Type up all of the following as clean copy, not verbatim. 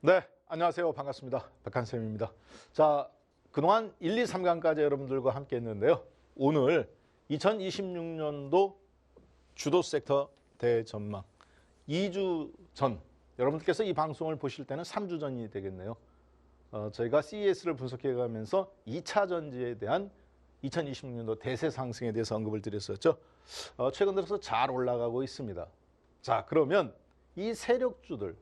네, 안녕하세요. 반갑습니다. 백한쌤입니다. 자, 그동안 1, 2, 3강까지 여러분들과 함께 했는데요. 오늘 2026년도 주도 섹터 대전망 2주 전, 여러분들께서 이 방송을 보실 때는 3주 전이 되겠네요. 저희가 CES를 분석해 가면서 2차 전지에 대한 2026년도 대세 상승에 대해서 언급을 드렸었죠. 최근 들어서 잘 올라가고 있습니다. 자, 그러면 이 세력주들,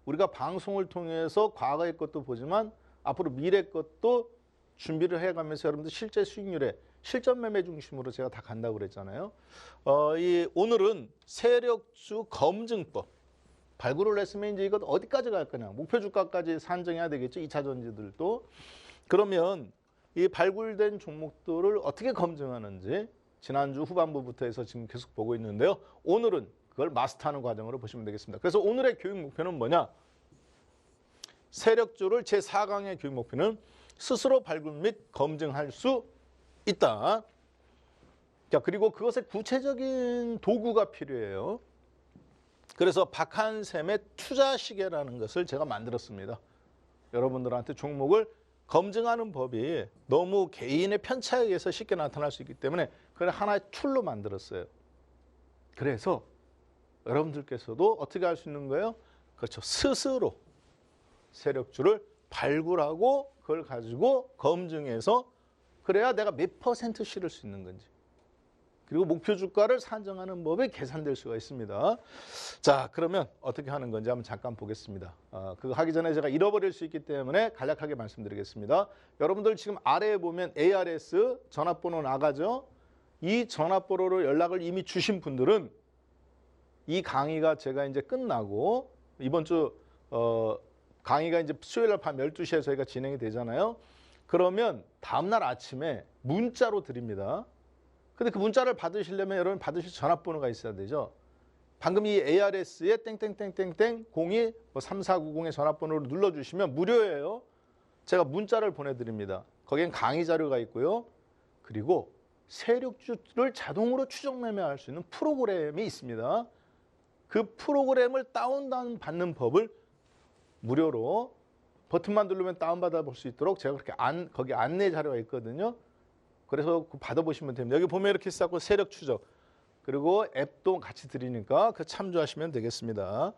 우리가 방송을 통해서 과거의 것도 보지만 앞으로 미래 것도 준비를 해가면서 여러분들 실제 수익률에 실전 매매 중심으로 제가 다 간다고 그랬잖아요. 오늘은 세력주 검증법 발굴을 했으면 이제 이것 어디까지 갈 거냐, 목표 주가까지 산정해야 되겠죠. 2차 전지들도. 그러면 이 발굴된 종목들을 어떻게 검증하는지 지난주 후반부부터 해서 지금 계속 보고 있는데요. 오늘은 그걸 마스터하는 과정으로 보시면 되겠습니다. 그래서 오늘의 교육 목표는 뭐냐? 세력주를 제4강의 교육 목표는 스스로 발굴 및 검증할 수 있다. 자, 그리고 그것의 구체적인 도구가 필요해요. 그래서 박한샘의 투자 시계라는 것을 제가 만들었습니다. 여러분들한테 종목을 검증하는 법이 너무 개인의 편차에 의해서 쉽게 나타날 수 있기 때문에 그걸 하나의 툴로 만들었어요. 그래서 여러분들께서도 어떻게 할 수 있는 거예요? 그렇죠. 스스로 세력주를 발굴하고 그걸 가지고 검증해서 그래야 내가 몇 % 실을 수 있는 건지. 그리고 목표 주가를 산정하는 법이 계산될 수가 있습니다. 자, 그러면 어떻게 하는 건지 한번 잠깐 보겠습니다. 그거 하기 전에 제가 잃어버릴 수 있기 때문에 간략하게 말씀드리겠습니다. 여러분들 지금 아래에 보면 ARS 전화번호 나가죠. 이 전화번호로 연락을 이미 주신 분들은 이 강의가 제가 이제 끝나고 이번 주 강의가 이제 수요일 날 밤 12시에 저희가 진행이 되잖아요. 그러면 다음날 아침에 문자로 드립니다. 근데 그 문자를 받으시려면 여러분 받으실 전화번호가 있어야 되죠. 방금 이 ARS에 땡땡땡땡땡 02-3490의 전화번호를 눌러주시면 무료예요. 제가 문자를 보내드립니다. 거기엔 강의 자료가 있고요. 그리고 세력주를 자동으로 추적 매매할 수 있는 프로그램이 있습니다. 그 프로그램을 다운받는 법을 무료로 버튼만 누르면 다운받아 볼 수 있도록 제가 그렇게 거기 안내 자료가 있거든요. 그래서 받아보시면 됩니다. 여기 보면 이렇게 쌓고 세력 추적 그리고 앱도 같이 드리니까 그 참조하시면 되겠습니다.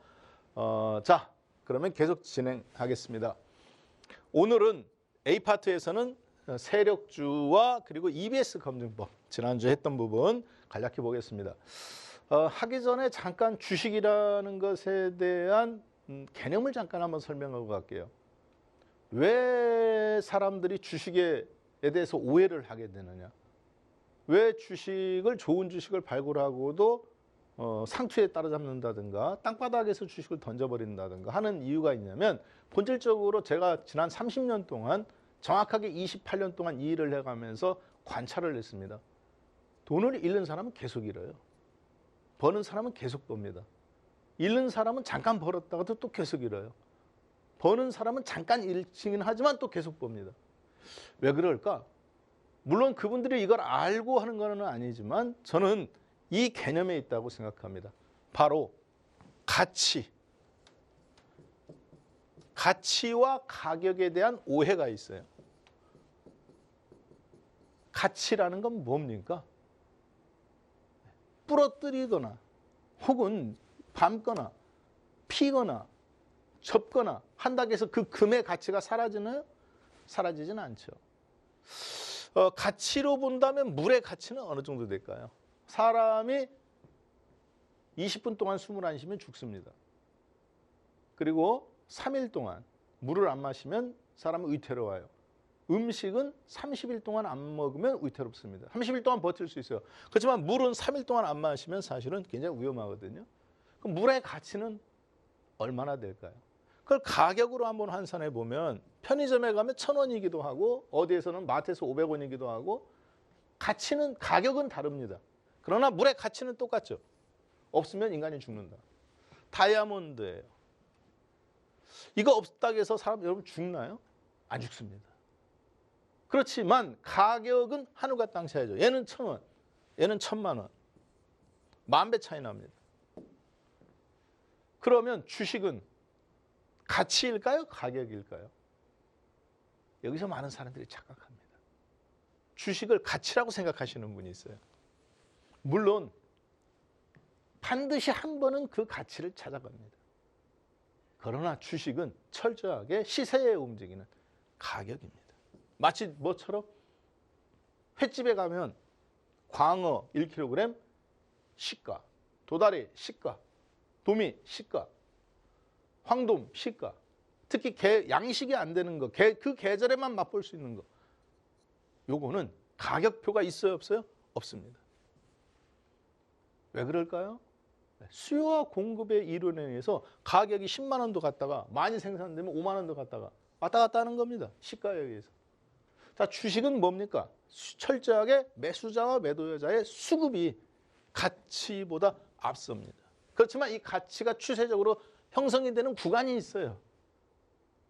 자, 그러면 계속 진행하겠습니다. 오늘은 A파트에서는 세력주와 그리고 EBS 검증법 지난주에 했던 부분 간략히 보겠습니다. 하기 전에 잠깐 주식이라는 것에 대한 개념을 잠깐 한번 설명하고 갈게요. 왜 사람들이 주식에 대해서 오해를 하게 되느냐? 왜 주식을 좋은 주식을 발굴하고도 상투에 따라잡는다든가 땅바닥에서 주식을 던져버린다든가 하는 이유가 있냐면 본질적으로 제가 지난 30년 동안 정확하게 28년 동안 이 일을 해가면서 관찰을 했습니다. 돈을 잃는 사람은 계속 잃어요. 버는 사람은 계속 법니다. 잃는 사람은 잠깐 벌었다가도 또 계속 잃어요. 버는 사람은 잠깐 잃기는 하지만 또 계속 봅니다. 왜 그럴까? 물론 그분들이 이걸 알고 하는 건 아니지만 저는 이 개념에 있다고 생각합니다. 바로 가치와 가격에 대한 오해가 있어요. 가치라는 건 뭡니까? 부러뜨리거나 혹은 밟거나 피거나 접거나 한다고 해서 그 금의 가치가 사라지나요? 사라지진 않죠. 가치로 본다면 물의 가치는 어느 정도 될까요? 사람이 20분 동안 숨을 안 쉬면 죽습니다. 그리고 3일 동안 물을 안 마시면 사람은 위태로워요. 음식은 30일 동안 안 먹으면 위태롭습니다. 30일 동안 버틸 수 있어요. 그렇지만 물은 3일 동안 안 마시면 사실은 굉장히 위험하거든요. 그럼 물의 가치는 얼마나 될까요? 그걸 가격으로 한번 환산해 보면 편의점에 가면 1,000원이기도 하고 어디에서는 마트에서 500원이기도 하고 가격은 다릅니다. 그러나 물의 가치는 똑같죠. 없으면 인간이 죽는다. 다이아몬드예요. 이거 없다고 해서 사람 여러분 죽나요? 안 죽습니다. 그렇지만 가격은 하늘과 땅 차이죠. 얘는 1,000원, 얘는 1,000만 원. 10,000배 차이 납니다. 그러면 주식은 가치일까요? 가격일까요? 여기서 많은 사람들이 착각합니다. 주식을 가치라고 생각하시는 분이 있어요. 물론 반드시 한 번은 그 가치를 찾아갑니다. 그러나 주식은 철저하게 시세에 움직이는 가격입니다. 마치 뭐처럼 횟집에 가면 광어 1kg 시가, 도다리 시가, 도미 시가, 황돔 시가, 특히 양식이 안 되는 거, 그 계절에만 맛볼 수 있는 거, 요거는 가격표가 있어요, 없어요? 없습니다. 왜 그럴까요? 수요와 공급의 이론에 의해서 가격이 10만 원도 갔다가 많이 생산되면 5만 원도 갔다가 왔다 갔다 하는 겁니다. 시가에 의해서. 자, 주식은 뭡니까? 철저하게 매수자와 매도자의 수급이 가치보다 앞섭니다. 그렇지만 이 가치가 추세적으로 형성이 되는 구간이 있어요.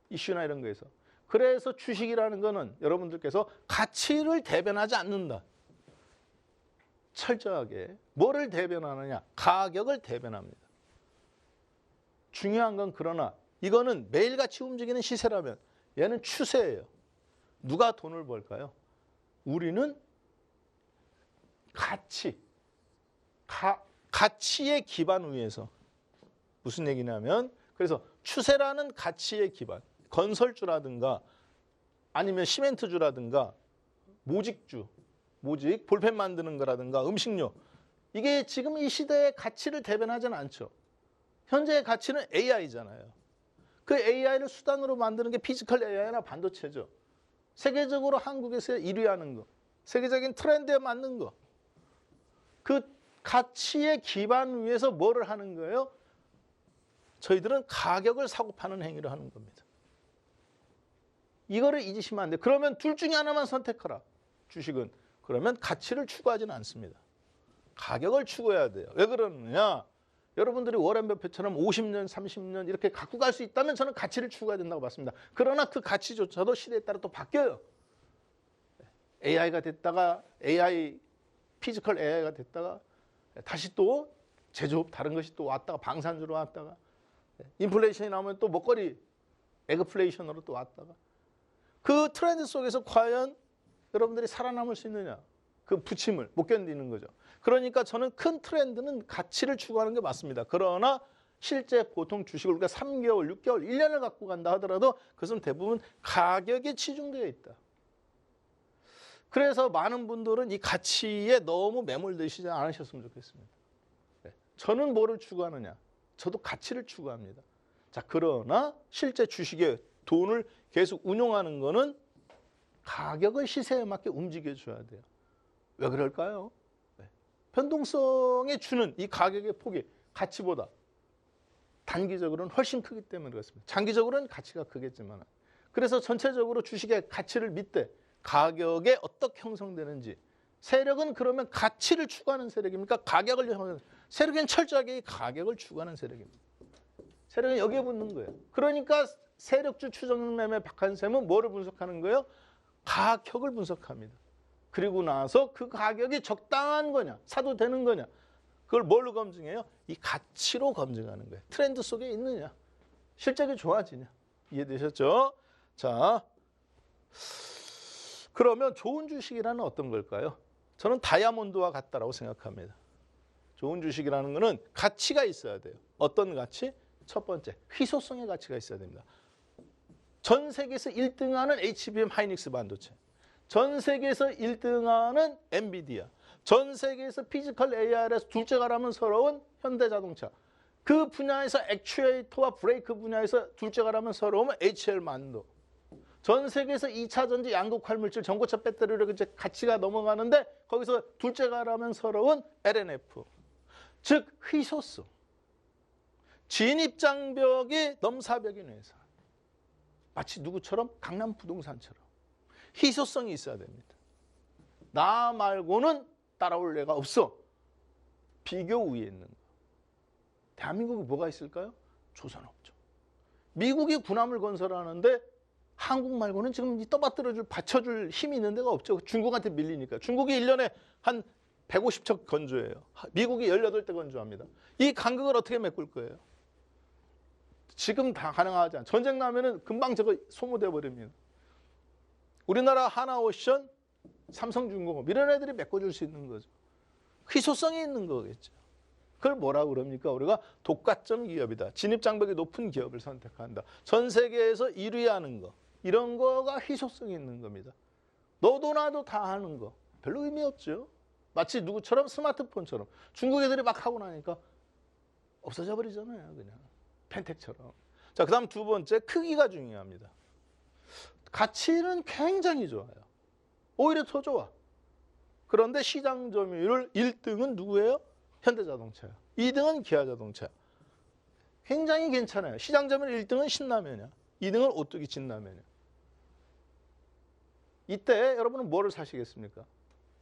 이슈나 이런 거에서. 그래서 주식이라는 거는 여러분들께서 가치를 대변하지 않는다. 철저하게 뭐를 대변하느냐? 가격을 대변합니다. 중요한 건 그러나 이거는 매일같이 움직이는 시세라면 얘는 추세예요. 누가 돈을 벌까요? 우리는 가치의 기반 위에서. 무슨 얘기냐면 그래서 추세라는 가치의 기반, 건설주라든가 아니면 시멘트주라든가 모직, 볼펜 만드는 거라든가 음식료, 이게 지금 이 시대의 가치를 대변하지는 않죠. 현재의 가치는 AI잖아요. 그 AI를 수단으로 만드는 게 피지컬 AI나 반도체죠. 세계적으로 한국에서 1위 하는 거, 세계적인 트렌드에 맞는 거, 그 가치의 기반 위에서 뭐를 하는 거예요? 저희들은 가격을 사고 파는 행위를 하는 겁니다. 이거를 잊으시면 안 돼요. 그러면 둘 중에 하나만 선택하라. 주식은. 그러면 가치를 추구하지는 않습니다. 가격을 추구해야 돼요. 왜 그러느냐? 여러분들이 워렌 버핏처럼 50년, 30년 이렇게 갖고 갈 수 있다면 저는 가치를 추구해야 된다고 봤습니다. 그러나 그 가치조차도 시대에 따라 또 바뀌어요. AI가 됐다가 피지컬 AI가 됐다가 다시 또 제조업 다른 것이 또 왔다가 방산주로 왔다가 인플레이션이 나오면 또 먹거리 에그플레이션으로 또 왔다가 그 트렌드 속에서 과연 여러분들이 살아남을 수 있느냐? 그 부침을 못 견디는 거죠. 그러니까 저는 큰 트렌드는 가치를 추구하는 게 맞습니다. 그러나 실제 보통 주식을 우리가 3개월, 6개월, 1년을 갖고 간다 하더라도 그것은 대부분 가격에 치중되어 있다. 그래서 많은 분들은 이 가치에 너무 매몰되시지 않으셨으면 좋겠습니다. 저는 뭐를 추구하느냐? 저도 가치를 추구합니다. 자, 그러나 실제 주식에 돈을 계속 운용하는 거는 가격을 시세에 맞게 움직여줘야 돼요. 왜 그럴까요? 변동성에 주는 이 가격의 폭이 가치보다 단기적으로는 훨씬 크기 때문에 그렇습니다. 장기적으로는 가치가 크겠지만. 그래서 전체적으로 주식의 가치를 믿되 가격에 어떻게 형성되는지. 세력은 그러면 가치를 추구하는 세력입니까? 가격을 형성하는 세력은 철저하게 가격을 추구하는 세력입니다. 세력은 여기에 붙는 거예요. 그러니까 세력주 추정매매 박한샘은 뭐를 분석하는 거예요? 가격을 분석합니다. 그리고 나서 그 가격이 적당한 거냐, 사도 되는 거냐, 그걸 뭘로 검증해요? 이 가치로 검증하는 거예요. 트렌드 속에 있느냐, 실적이 좋아지냐. 이해되셨죠? 자, 그러면 좋은 주식이라는 어떤 걸까요? 저는 다이아몬드와 같다라고 생각합니다. 좋은 주식이라는 거는 가치가 있어야 돼요. 어떤 가치? 첫 번째, 희소성의 가치가 있어야 됩니다. 전 세계에서 1등하는 HBM 하이닉스 반도체, 전 세계에서 1등하는 엔비디아, 전 세계에서 피지컬 AR에서 둘째 가라면 서러운 현대자동차, 그 분야에서 액추에이터와 브레이크 분야에서 둘째 가라면 서러우면 HL만도, 전 세계에서 2차 전지 양극 활물질 전고체 배터리로 이제 가치가 넘어가는데 거기서 둘째 가라면 서러운 LNF, 즉 희소성, 진입장벽이 넘사벽인 회사. 마치 누구처럼? 강남 부동산처럼 희소성이 있어야 됩니다. 나 말고는 따라올 애가 없어. 비교 우위에 있는 거. 대한민국에 뭐가 있을까요? 조선업종. 미국이 군함을 건설하는데 한국 말고는 지금 떠받들어줄, 받쳐줄 힘이 있는 데가 없죠. 중국한테 밀리니까. 중국이 1년에 한 150척 건조해요. 미국이 18대 건조합니다. 이 간극을 어떻게 메꿀 거예요? 지금 다 가능하지 않아. 전쟁 나면은 금방 저거 소모돼 버립니다. 우리나라 하나오션, 삼성중공업 이런 애들이 메꿔줄 수 있는 거죠. 희소성이 있는 거겠죠. 그걸 뭐라고 그럽니까? 우리가 독과점 기업이다. 진입장벽이 높은 기업을 선택한다. 전 세계에서 1위 하는 거. 이런 거가 희소성이 있는 겁니다. 너도 나도 다 하는 거. 별로 의미 없죠. 마치 누구처럼 스마트폰처럼. 중국 애들이 막 하고 나니까 없어져 버리잖아요. 그냥. 펜텍처럼. 자, 그 다음 두 번째, 크기가 중요합니다. 가치는 굉장히 좋아요. 오히려 더 좋아. 그런데 시장 점유율 1등은 누구예요? 현대자동차야. 2등은 기아자동차. 굉장히 괜찮아요. 시장 점유율 1등은 신라면이야. 2등은 오뚜기 진라면이야. 이때 여러분은 뭐를 사시겠습니까?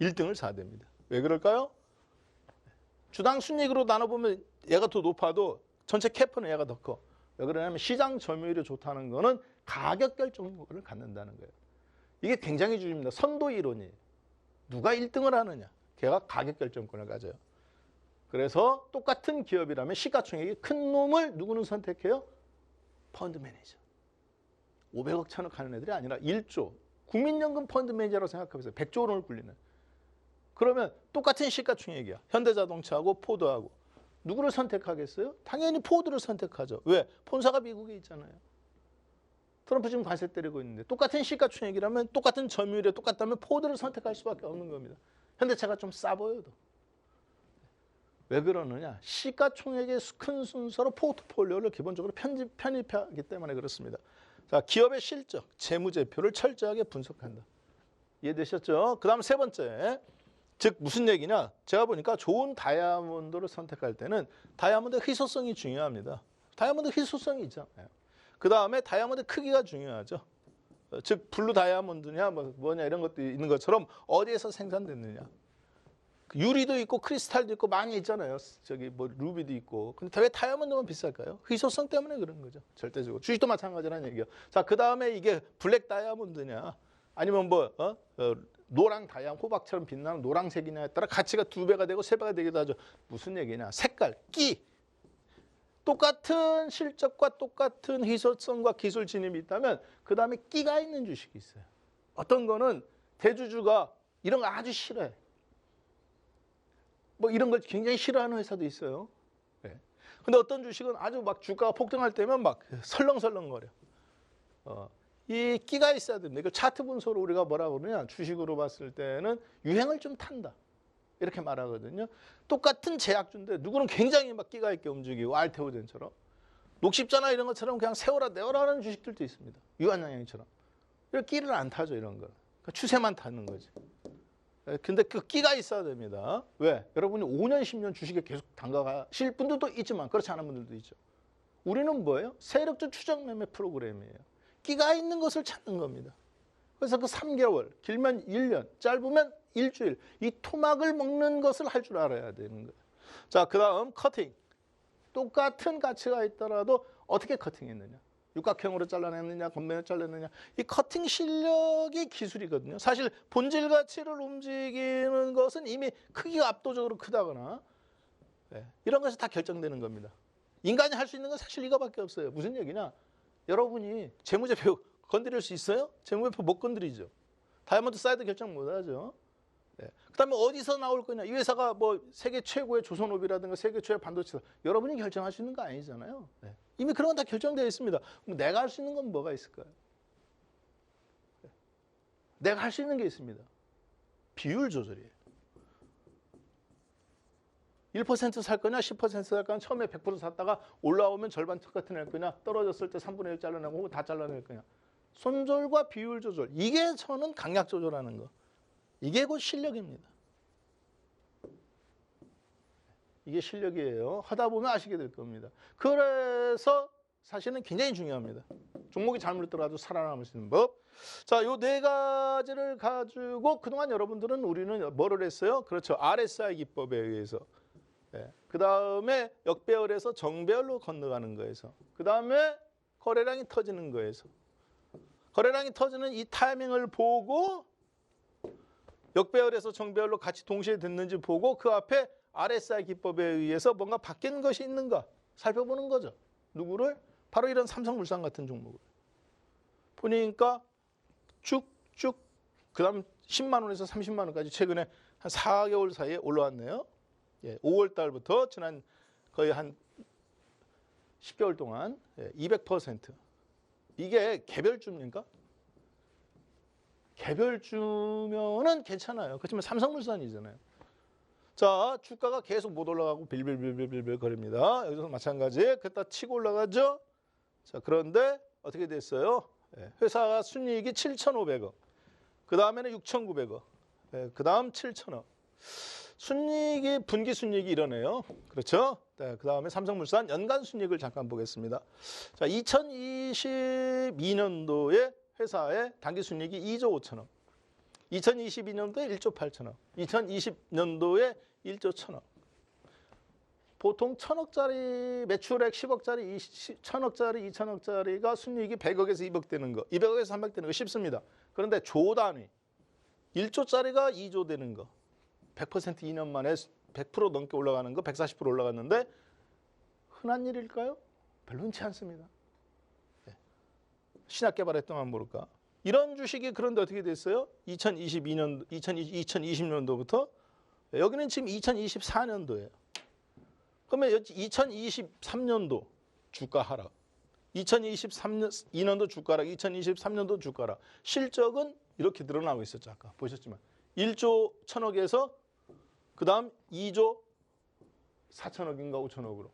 1등을 사야 됩니다. 왜 그럴까요? 주당 순이익으로 나눠보면 얘가 더 높아도 전체 캐프는 얘가 더 커. 왜 그러냐면 시장 점유율이 좋다는 거는 가격 결정권을 갖는다는 거예요. 이게 굉장히 중요합니다. 선도 이론이에요. 누가 1등을 하느냐. 걔가 가격 결정권을 가져요. 그래서 똑같은 기업이라면 시가총액이 큰 놈을 누구는 선택해요? 펀드 매니저. 500억, 1000억 하는 애들이 아니라 1조. 국민연금 펀드 매니저라고 생각해보세요. 100조 원을 굴리는. 그러면 똑같은 시가총액이야. 현대자동차하고 포드하고. 누구를 선택하겠어요? 당연히 포드를 선택하죠. 왜? 본사가 미국에 있잖아요. 트럼프 지금 관세 때리고 있는데 똑같은 시가총액이라면 똑같은 점유율에 똑같다면 포드를 선택할 수밖에 없는 겁니다. 현대차가 좀 싸 보여도. 왜 그러느냐? 시가총액의 큰 순서로 포트폴리오를 기본적으로 편입하기 때문에 그렇습니다. 자, 기업의 실적, 재무제표를 철저하게 분석한다. 이해되셨죠? 그 다음 세 번째. 즉 무슨 얘기냐? 제가 보니까 좋은 다이아몬드를 선택할 때는 다이아몬드 희소성이 중요합니다. 다이아몬드 희소성이 있잖아요. 그 다음에 다이아몬드 크기가 중요하죠. 즉 블루 다이아몬드냐 뭐냐 이런 것도 있는 것처럼 어디에서 생산됐느냐. 유리도 있고 크리스탈도 있고 많이 있잖아요. 저기 뭐 루비도 있고. 근데 왜 다이아몬드만 비쌀까요? 희소성 때문에 그런 거죠. 절대적으로. 주식도 마찬가지라는 얘기예요. 자, 그 다음에 이게 블랙 다이아몬드냐 아니면 뭐 노랑 다이아몬드, 호박처럼 빛나는 노란색이냐에 따라 가치가 2배가 되고 3배가 되기도 하죠. 무슨 얘기냐? 색깔, 끼. 똑같은 실적과 똑같은 희소성과 기술 진입이 있다면 그 다음에 끼가 있는 주식이 있어요. 어떤 거는 대주주가 이런 거 아주 싫어해. 뭐 이런 걸 굉장히 싫어하는 회사도 있어요. 네. 근데 어떤 주식은 아주 막 주가가 폭등할 때면 막 설렁설렁거려. 이 끼가 있어야 됩니다. 이걸 차트 분석으로 우리가 뭐라고 그러냐. 주식으로 봤을 때는 유행을 좀 탄다. 이렇게 말하거든요. 똑같은 제약주인데 누구는 굉장히 막 끼가 있게 움직이고 알테오젠처럼. 녹십자나 이런 것처럼 그냥 세워라 내어라 하는 주식들도 있습니다. 유한양행처럼. 이런 끼를 안 타죠. 이런 걸. 그러니까 추세만 타는 거지. 근데 그 끼가 있어야 됩니다. 왜? 여러분이 5년, 10년 주식에 계속 담가가실 분들도 있지만 그렇지 않은 분들도 있죠. 우리는 뭐예요? 세력주 추적 매매 프로그램이에요. 끼가 있는 것을 찾는 겁니다. 그래서 그 3개월, 길면 1년, 짧으면 일주일, 이 토막을 먹는 것을 할 줄 알아야 되는 거예요. 자, 그 다음 커팅. 똑같은 가치가 있더라도 어떻게 커팅했느냐. 육각형으로 잘라냈느냐, 건면으로 잘랐느냐. 이 커팅 실력이 기술이거든요. 사실 본질 가치를 움직이는 것은 이미 크기가 압도적으로 크다거나 이런 것이 다 결정되는 겁니다. 인간이 할 수 있는 건 사실 이거밖에 없어요. 무슨 얘기냐. 여러분이 재무제표 건드릴 수 있어요? 재무제표 못 건드리죠. 다이아몬드 사이드 결정 못 하죠. 그 다음에 어디서 나올 거냐. 이 회사가 뭐 세계 최고의 조선업이라든가 세계 최고의 반도체 여러분이 결정할 수 있는 거 아니잖아요. 이미 그런 건 다 결정되어 있습니다. 그럼 내가 할 수 있는 건 뭐가 있을까요? 내가 할 수 있는 게 있습니다. 비율 조절이에요. 1% 살 거냐, 10% 살 거냐, 처음에 100% 샀다가 올라오면 절반 똑같은 낼 거냐, 떨어졌을 때 3분의 1 잘라내고 혹은 다 잘라낼 거냐. 손절과 비율 조절. 이게 저는 강약 조절하는 거. 이게 곧 실력입니다. 이게 실력이에요. 하다 보면 아시게 될 겁니다. 그래서 사실은 굉장히 중요합니다. 종목이 잘못더라도 살아남을 수 있는 법. 자, 요 네 가지를 가지고 그동안 여러분들은 우리는 뭐를 했어요? 그렇죠. RSI 기법에 의해서. 그 다음에 역배열에서 정배열로 건너가는 거에서. 그 다음에 거래량이 터지는 거에서. 거래량이 터지는 이 타이밍을 보고 역배열에서 정배열로 같이 동시에 됐는지 보고 그 앞에 RSI 기법에 의해서 뭔가 바뀐 것이 있는가 살펴보는 거죠. 누구를? 바로 이런 삼성물산 같은 종목을. 보니까 쭉쭉 그다음 10만 원에서 30만 원까지 최근에 한 4개월 사이에 올라왔네요. 예, 5월 달부터 지난 거의 한 10개월 동안 200%. 이게 개별주입니까? 개별주면은 괜찮아요. 그렇지만 삼성물산이잖아요. 자, 주가가 계속 못 올라가고 빌빌빌빌빌 거립니다. 여기서 마찬가지. 그랬다 치고 올라가죠. 자, 그런데 어떻게 됐어요? 회사가 순이익이 7,500억. 그 다음에는 6,900억. 그 다음 7,000억. 순이익이 분기 순이익이 이러네요. 그렇죠? 네, 그 다음에 삼성물산 연간 순이익을 잠깐 보겠습니다. 자, 2022년도에 회사의 단기 순이익이 2조 5천억. 2022년도에 1조 8천억. 2020년도에 1조 1천억. 보통 1,000억짜리 매출액 10억짜리, 1,000억짜리, 2,000억짜리가 순이익이 100억에서 200억 되는 거, 200억에서 300억 되는 거 쉽습니다. 그런데 조 단위, 1조짜리가 2조 되는 거, 100% 2년 만에 100% 넘게 올라가는 거, 140% 올라갔는데 흔한 일일까요? 별로 흔치 않습니다. 신약 개발했더만 모를까. 이런 주식이 그런데 어떻게 됐어요? 2020년도부터 여기는 지금 2024년도예요. 그러면 2023년도 주가 하락, 2022년도 주가 하락, 2023년도 주가 하락. 실적은 이렇게 늘어나고 있었죠. 아까 보셨지만 1조 1천억에서 그 다음 2조 4천억인가 5천억으로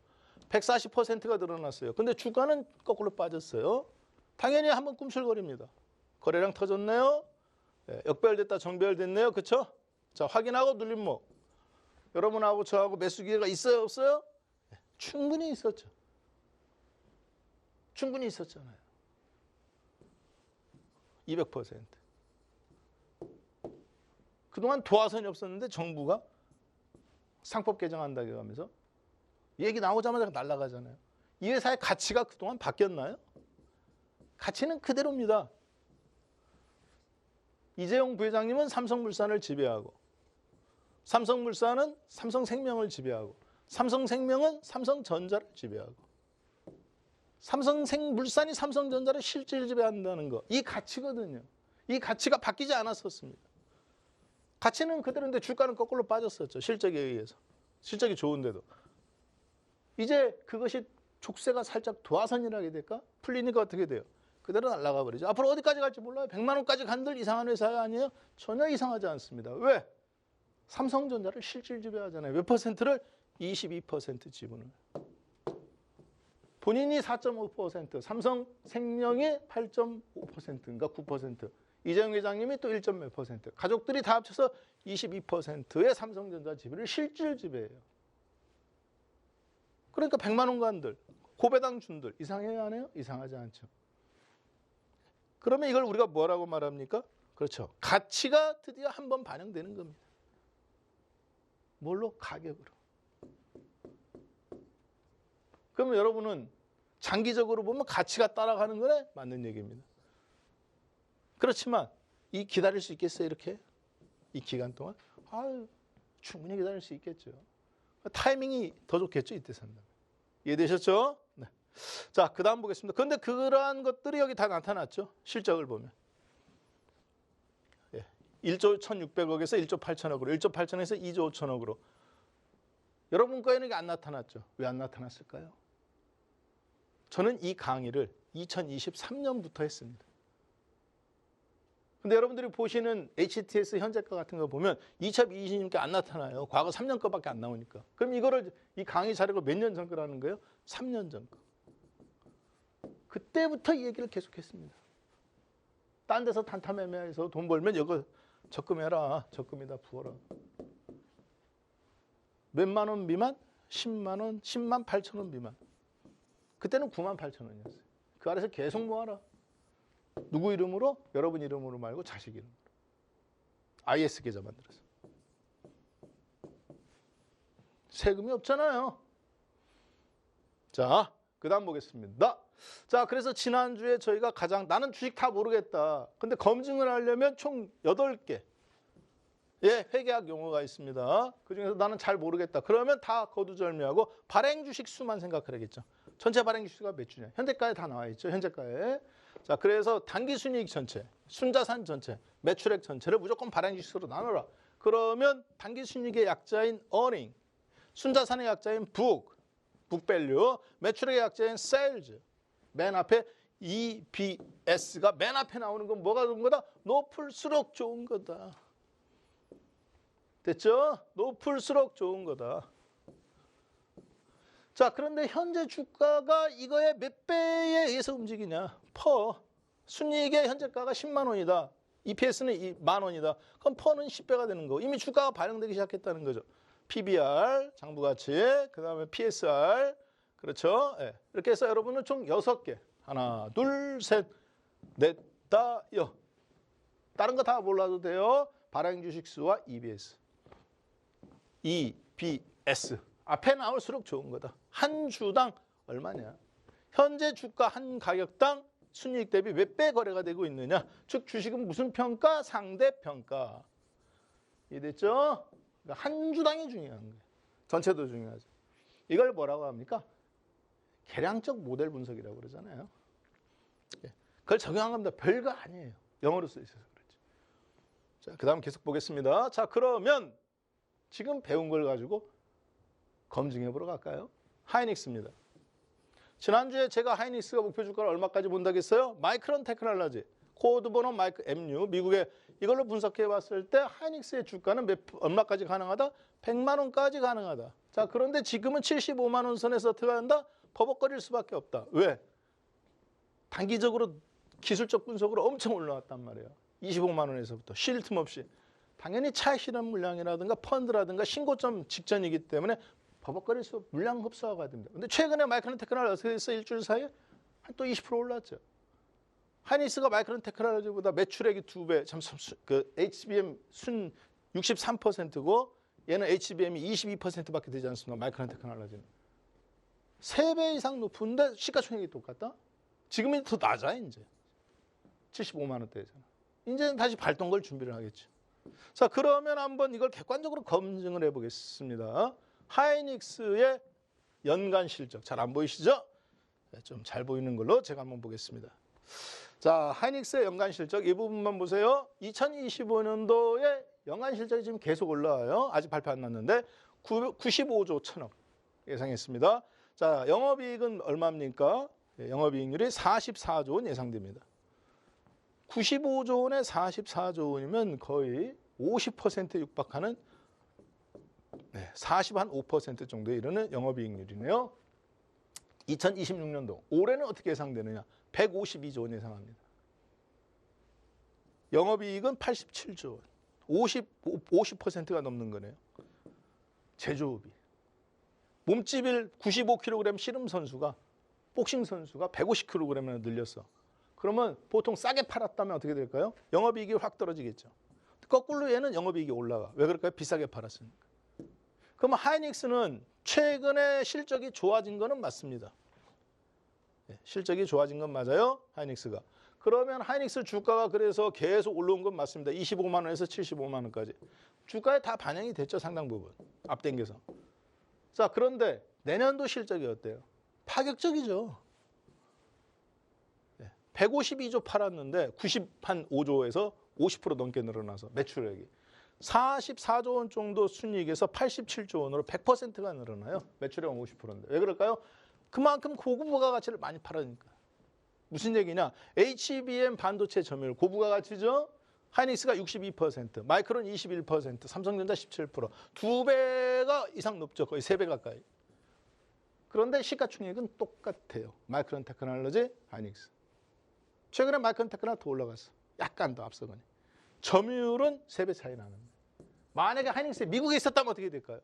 140%가 늘어났어요. 근데 주가는 거꾸로 빠졌어요. 당연히 한번 꿈틀거립니다. 거래량 터졌네요. 역배열됐다 정배열됐네요. 그렇죠? 자, 확인하고 눌림목. 여러분하고 저하고 매수 기회가 있어요, 없어요? 충분히 있었죠. 충분히 있었잖아요. 200%. 그동안 도화선이 없었는데 정부가 상법 개정한다고 하면서 얘기 나오자마자 날아가잖아요. 이 회사의 가치가 그동안 바뀌었나요? 가치는 그대로입니다. 이재용 부회장님은 삼성물산을 지배하고, 삼성물산은 삼성생명을 지배하고, 삼성생명은 삼성전자를 지배하고, 삼성물산이 삼성전자를 실질 지배한다는 거, 이 가치거든요. 이 가치가 바뀌지 않았었습니다. 가치는 그대로인데 주가는 거꾸로 빠졌었죠. 실적에 의해서. 실적이 좋은데도. 이제 그것이 족쇄가 살짝 도화선이라게 될까? 풀리니까 어떻게 돼요? 그대로 날아가 버리죠. 앞으로 어디까지 갈지 몰라요. 100만 원까지 간들 이상한 회사 아니에요? 전혀 이상하지 않습니다. 왜? 삼성전자를 실질 지배하잖아요. 몇 퍼센트를? 22% 지분을. 본인이 4.5%, 삼성생명이 8.5%인가 9%, 이재용 회장님이 또 1. 몇 %, 가족들이 다 합쳐서 22%의 삼성전자 지분을 실질 지배해요. 그러니까 100만 원간들, 고배당 준들 이상해요, 안 해요? 이상하지 않죠. 그러면 이걸 우리가 뭐라고 말합니까? 그렇죠. 가치가 드디어 한번 반영되는 겁니다. 뭘로? 가격으로. 그러면 여러분은 장기적으로 보면 가치가 따라가는 거네? 맞는 얘기입니다. 그렇지만 이 기다릴 수 있겠어요? 이렇게? 이 기간 동안? 아유, 충분히 기다릴 수 있겠죠. 타이밍이 더 좋겠죠? 이때 산다면. 이해되셨죠? 네. 자, 그 다음 보겠습니다. 그런데 그러한 것들이 여기 다 나타났죠. 실적을 보면. 1조 1,600억에서 1조 8천억으로, 1조 8천에서 2조 5천억으로. 여러분 거에는 이게 안 나타났죠. 왜 안 나타났을까요? 저는 이 강의를 2023년부터 했습니다. 근데 여러분들이 보시는 HTS 현재가 같은 거 보면 2020년께 안 나타나요. 과거 3년 거밖에 안 나오니까. 그럼 이거를 이 강의 자료가 몇 년 전 거라는 거예요? 3년 전 거. 그때부터 이 얘기를 계속했습니다. 딴 데서 탄탄매매해서 돈 벌면 이거 적금해라. 적금에다 부어라. 몇만 원 미만? 10만 원, 10만 8천 원 미만. 그때는 9만 8천 원이었어요. 그 아래서 계속 모아라. 누구 이름으로? 여러분 이름으로 말고 자식 이름으로. IS 계좌 만들어서. 세금이 없잖아요. 자, 그 다음 보겠습니다. 자, 그래서 지난주에 저희가 나는 주식 다 모르겠다. 근데 검증을 하려면 총 8개. 회계학 용어가 있습니다. 그중에서 나는 잘 모르겠다. 그러면 다 거두절미하고 발행 주식 수만 생각하겠죠. 전체 발행 주식수가 몇 주냐? 현대가에 다 나와 있죠. 현재가에. 자, 그래서 단기순이익 전체, 순자산 전체, 매출액 전체를 무조건 발행 주식수로 나눠라. 그러면 단기순이익의 약자인 earning, 순자산의 약자인 book value, 매출액의 약자인 sales, 맨 앞에 EPS가 맨 앞에 나오는 건 뭐가 좋은 거다? 높을수록 좋은 거다. 됐죠? 높을수록 좋은 거다. 자, 그런데 현재 주가가 이거의 몇 배에 의해서 움직이냐? 순이익의 현재가가 10만 원이다. EPS는 2만 원이다. 그럼 퍼는 10배가 되는 거고 이미 주가가 반영되기 시작했다는 거죠. PBR, 장부가치, 그 다음에 PSR, 그렇죠? 네. 이렇게 해서 여러분은 총 6개. 하나, 둘, 셋, 넷, 다, 여. 다른 거 다 몰라도 돼요. 발행 주식수와 EBS. EBS. 앞에 나올수록 좋은 거다. 한 주당 얼마냐? 현재 주가 한 가격당 순이익 대비 몇 배 거래가 되고 있느냐? 즉 주식은 무슨 평가? 상대평가. 이해됐죠? 그러니까 한 주당이 중요한 거예요. 전체도 중요하죠. 이걸 뭐라고 합니까? 계량적 모델 분석이라고 그러잖아요. 그걸 적용한 겁니다. 별거 아니에요. 영어로 써 있어서 그렇지. 자, 그 다음 계속 보겠습니다. 자, 그러면 지금 배운 걸 가지고 검증해 보러 갈까요? 하이닉스입니다. 지난주에 제가 하이닉스가 목표 주가를 얼마까지 본다고 했어요? 마이크론 테크놀로지, 코드 번호 마이크 MU, 미국의 이걸로 분석해 봤을 때 하이닉스의 주가는 얼마까지 가능하다? 100만 원까지 가능하다. 자, 그런데 지금은 75만 원 선에서 들어간다? 버벅거릴 수밖에 없다. 왜? 단기적으로 기술적 분석으로 엄청 올라왔단 말이에요. 25만 원에서부터 쉴 틈 없이. 당연히 차익 실현 물량이라든가 펀드라든가 신고점 직전이기 때문에 버벅거릴 수 없고 물량 흡수가 됩니다. 근데 최근에 마이크론 테크놀로지 어떻게 됐어요? 일주일 사이에 한 또 20% 올랐죠. 하이닉스가 마이크론 테크놀로지보다 매출액이 2배, 그 HBM 순 63%고 얘는 HBM이 22%밖에 되지 않습니다. 마이크론 테크놀로지는. 3배 이상 높은데 시가총액이 똑같다? 지금은 더 낮아 이제. 75만 원대잖아. 이제는 다시 발동걸 준비를 하겠죠. 자, 그러면 한번 이걸 객관적으로 검증을 해보겠습니다. 하이닉스의 연간 실적 잘 안 보이시죠? 좀 잘 보이는 걸로 제가 한번 보겠습니다. 자, 하이닉스의 연간 실적 이 부분만 보세요. 2025년도에 연간 실적이 지금 계속 올라와요. 아직 발표 안 났는데 95조 1천억 예상했습니다. 자, 영업이익은 얼마입니까? 영업이익률이 44조 원 예상됩니다. 95조 원에 44조 원이면 거의 50%에 육박하는 40한5% 정도에 이르는 영업이익률이네요. 2026년도 올해는 어떻게 예상되느냐? 152조 원 예상합니다. 영업이익은 87조 원. 50%가 넘는 거네요. 제조업이. 몸집을 95kg 씨름 선수가 복싱 선수가 150kg으로 늘렸어. 그러면 보통 싸게 팔았다면 어떻게 될까요? 영업이익이 확 떨어지겠죠. 거꾸로 얘는 영업이익이 올라가. 왜 그럴까요? 비싸게 팔았으니까. 그러면 하이닉스는 최근에 실적이 좋아진 거는 맞습니다. 실적이 좋아진 건 맞아요. 하이닉스가. 그러면 하이닉스 주가가 그래서 계속 올라온 건 맞습니다. 25만 원에서 75만 원까지. 주가에 다 반영이 됐죠. 상당 부분. 앞당겨서. 자, 그런데 내년도 실적이 어때요? 파격적이죠. 152조 팔았는데 95조에서 50% 넘게 늘어나서 매출액이. 44조 원 정도 순이익에서 87조 원으로 100%가 늘어나요. 매출액은 50%인데. 왜 그럴까요? 그만큼 고부가 가치를 많이 팔으니까. 무슨 얘기냐? HBM 반도체 점유율 고부가 가치죠. 하이닉스가 62%, 마이크론 21%, 삼성전자 17%. 2배가 이상 높죠. 거의 3배 가까이. 그런데 시가총액은 똑같아요. 마이크론 테크놀로지, 하이닉스. 최근에 마이크론 테크놀로지 더 올라갔어. 약간 더 앞서거니. 점유율은 3배 차이 나는데. 만약에 하이닉스에 미국에 있었다면 어떻게 될까요?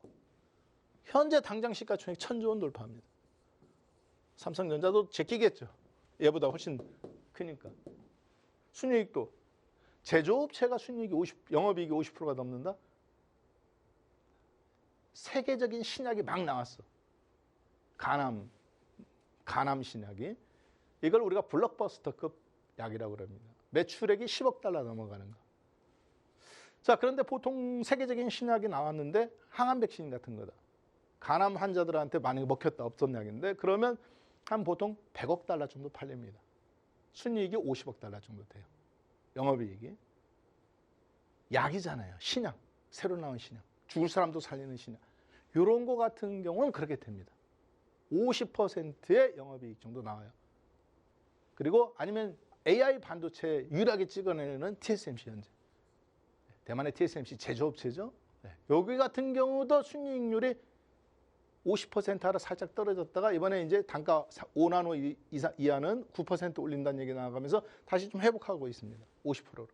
현재 당장 시가총액 1,000조 원 돌파합니다. 삼성전자도 제끼겠죠. 얘보다 훨씬 크니까. 순이익도. 제조업체가 순이익이 영업이익이 50%가 넘는다? 세계적인 신약이 막 나왔어. 가남 신약이. 이걸 우리가 블록버스터급 약이라고 합니다. 매출액이 10억 달러 넘어가는 거. 자, 그런데 보통 세계적인 신약이 나왔는데 항암 백신 같은 거다. 간암 환자들한테 만약에 먹혔다 없던 약인데 그러면 한 보통 100억 달러 정도 팔립니다. 순이익이 50억 달러 정도 돼요. 영업이익이. 약이잖아요. 신약. 새로 나온 신약. 죽을 사람도 살리는 신약. 이런 거 같은 경우는 그렇게 됩니다. 50%의 영업이익 정도 나와요. 그리고 아니면 AI 반도체 유일하게 찍어내는 TSMC 현재. 대만의 TSMC 제조업체죠. 여기 같은 경우도 순이익률이 50% 하라 살짝 떨어졌다가 이번에 이제 단가 5나노 이하는 9% 올린다는 얘기 나가면서 다시 좀 회복하고 있습니다. 50%로.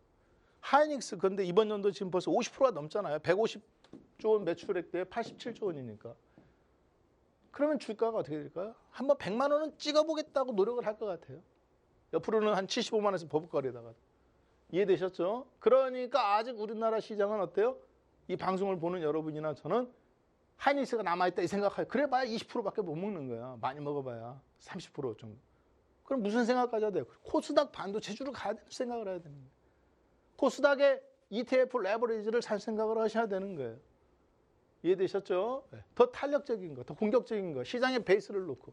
하이닉스 근데 이번 연도 지금 벌써 50%가 넘잖아요. 150조 원 매출액대에 87조 원이니까. 그러면 주가가 어떻게 될까요? 한번 100만 원은 찍어보겠다고 노력을 할 것 같아요. 옆으로는 한 75만 원에서 버벅거리다가. 이해되셨죠? 그러니까 아직 우리나라 시장은 어때요? 이 방송을 보는 여러분이나 저는 하이닉스가 남아있다 이 생각해요. 그래봐야 20%밖에 못 먹는 거야. 많이 먹어봐야 30% 정도. 그럼 무슨 생각까지 해야 돼요? 코스닥 반도체주로 가야 되는 생각을 해야 되는 거예요. 코스닥의 ETF 레버리지를 살 생각을 하셔야 되는 거예요. 이해되셨죠? 더 탄력적인 거, 더 공격적인 거, 시장의 베이스를 놓고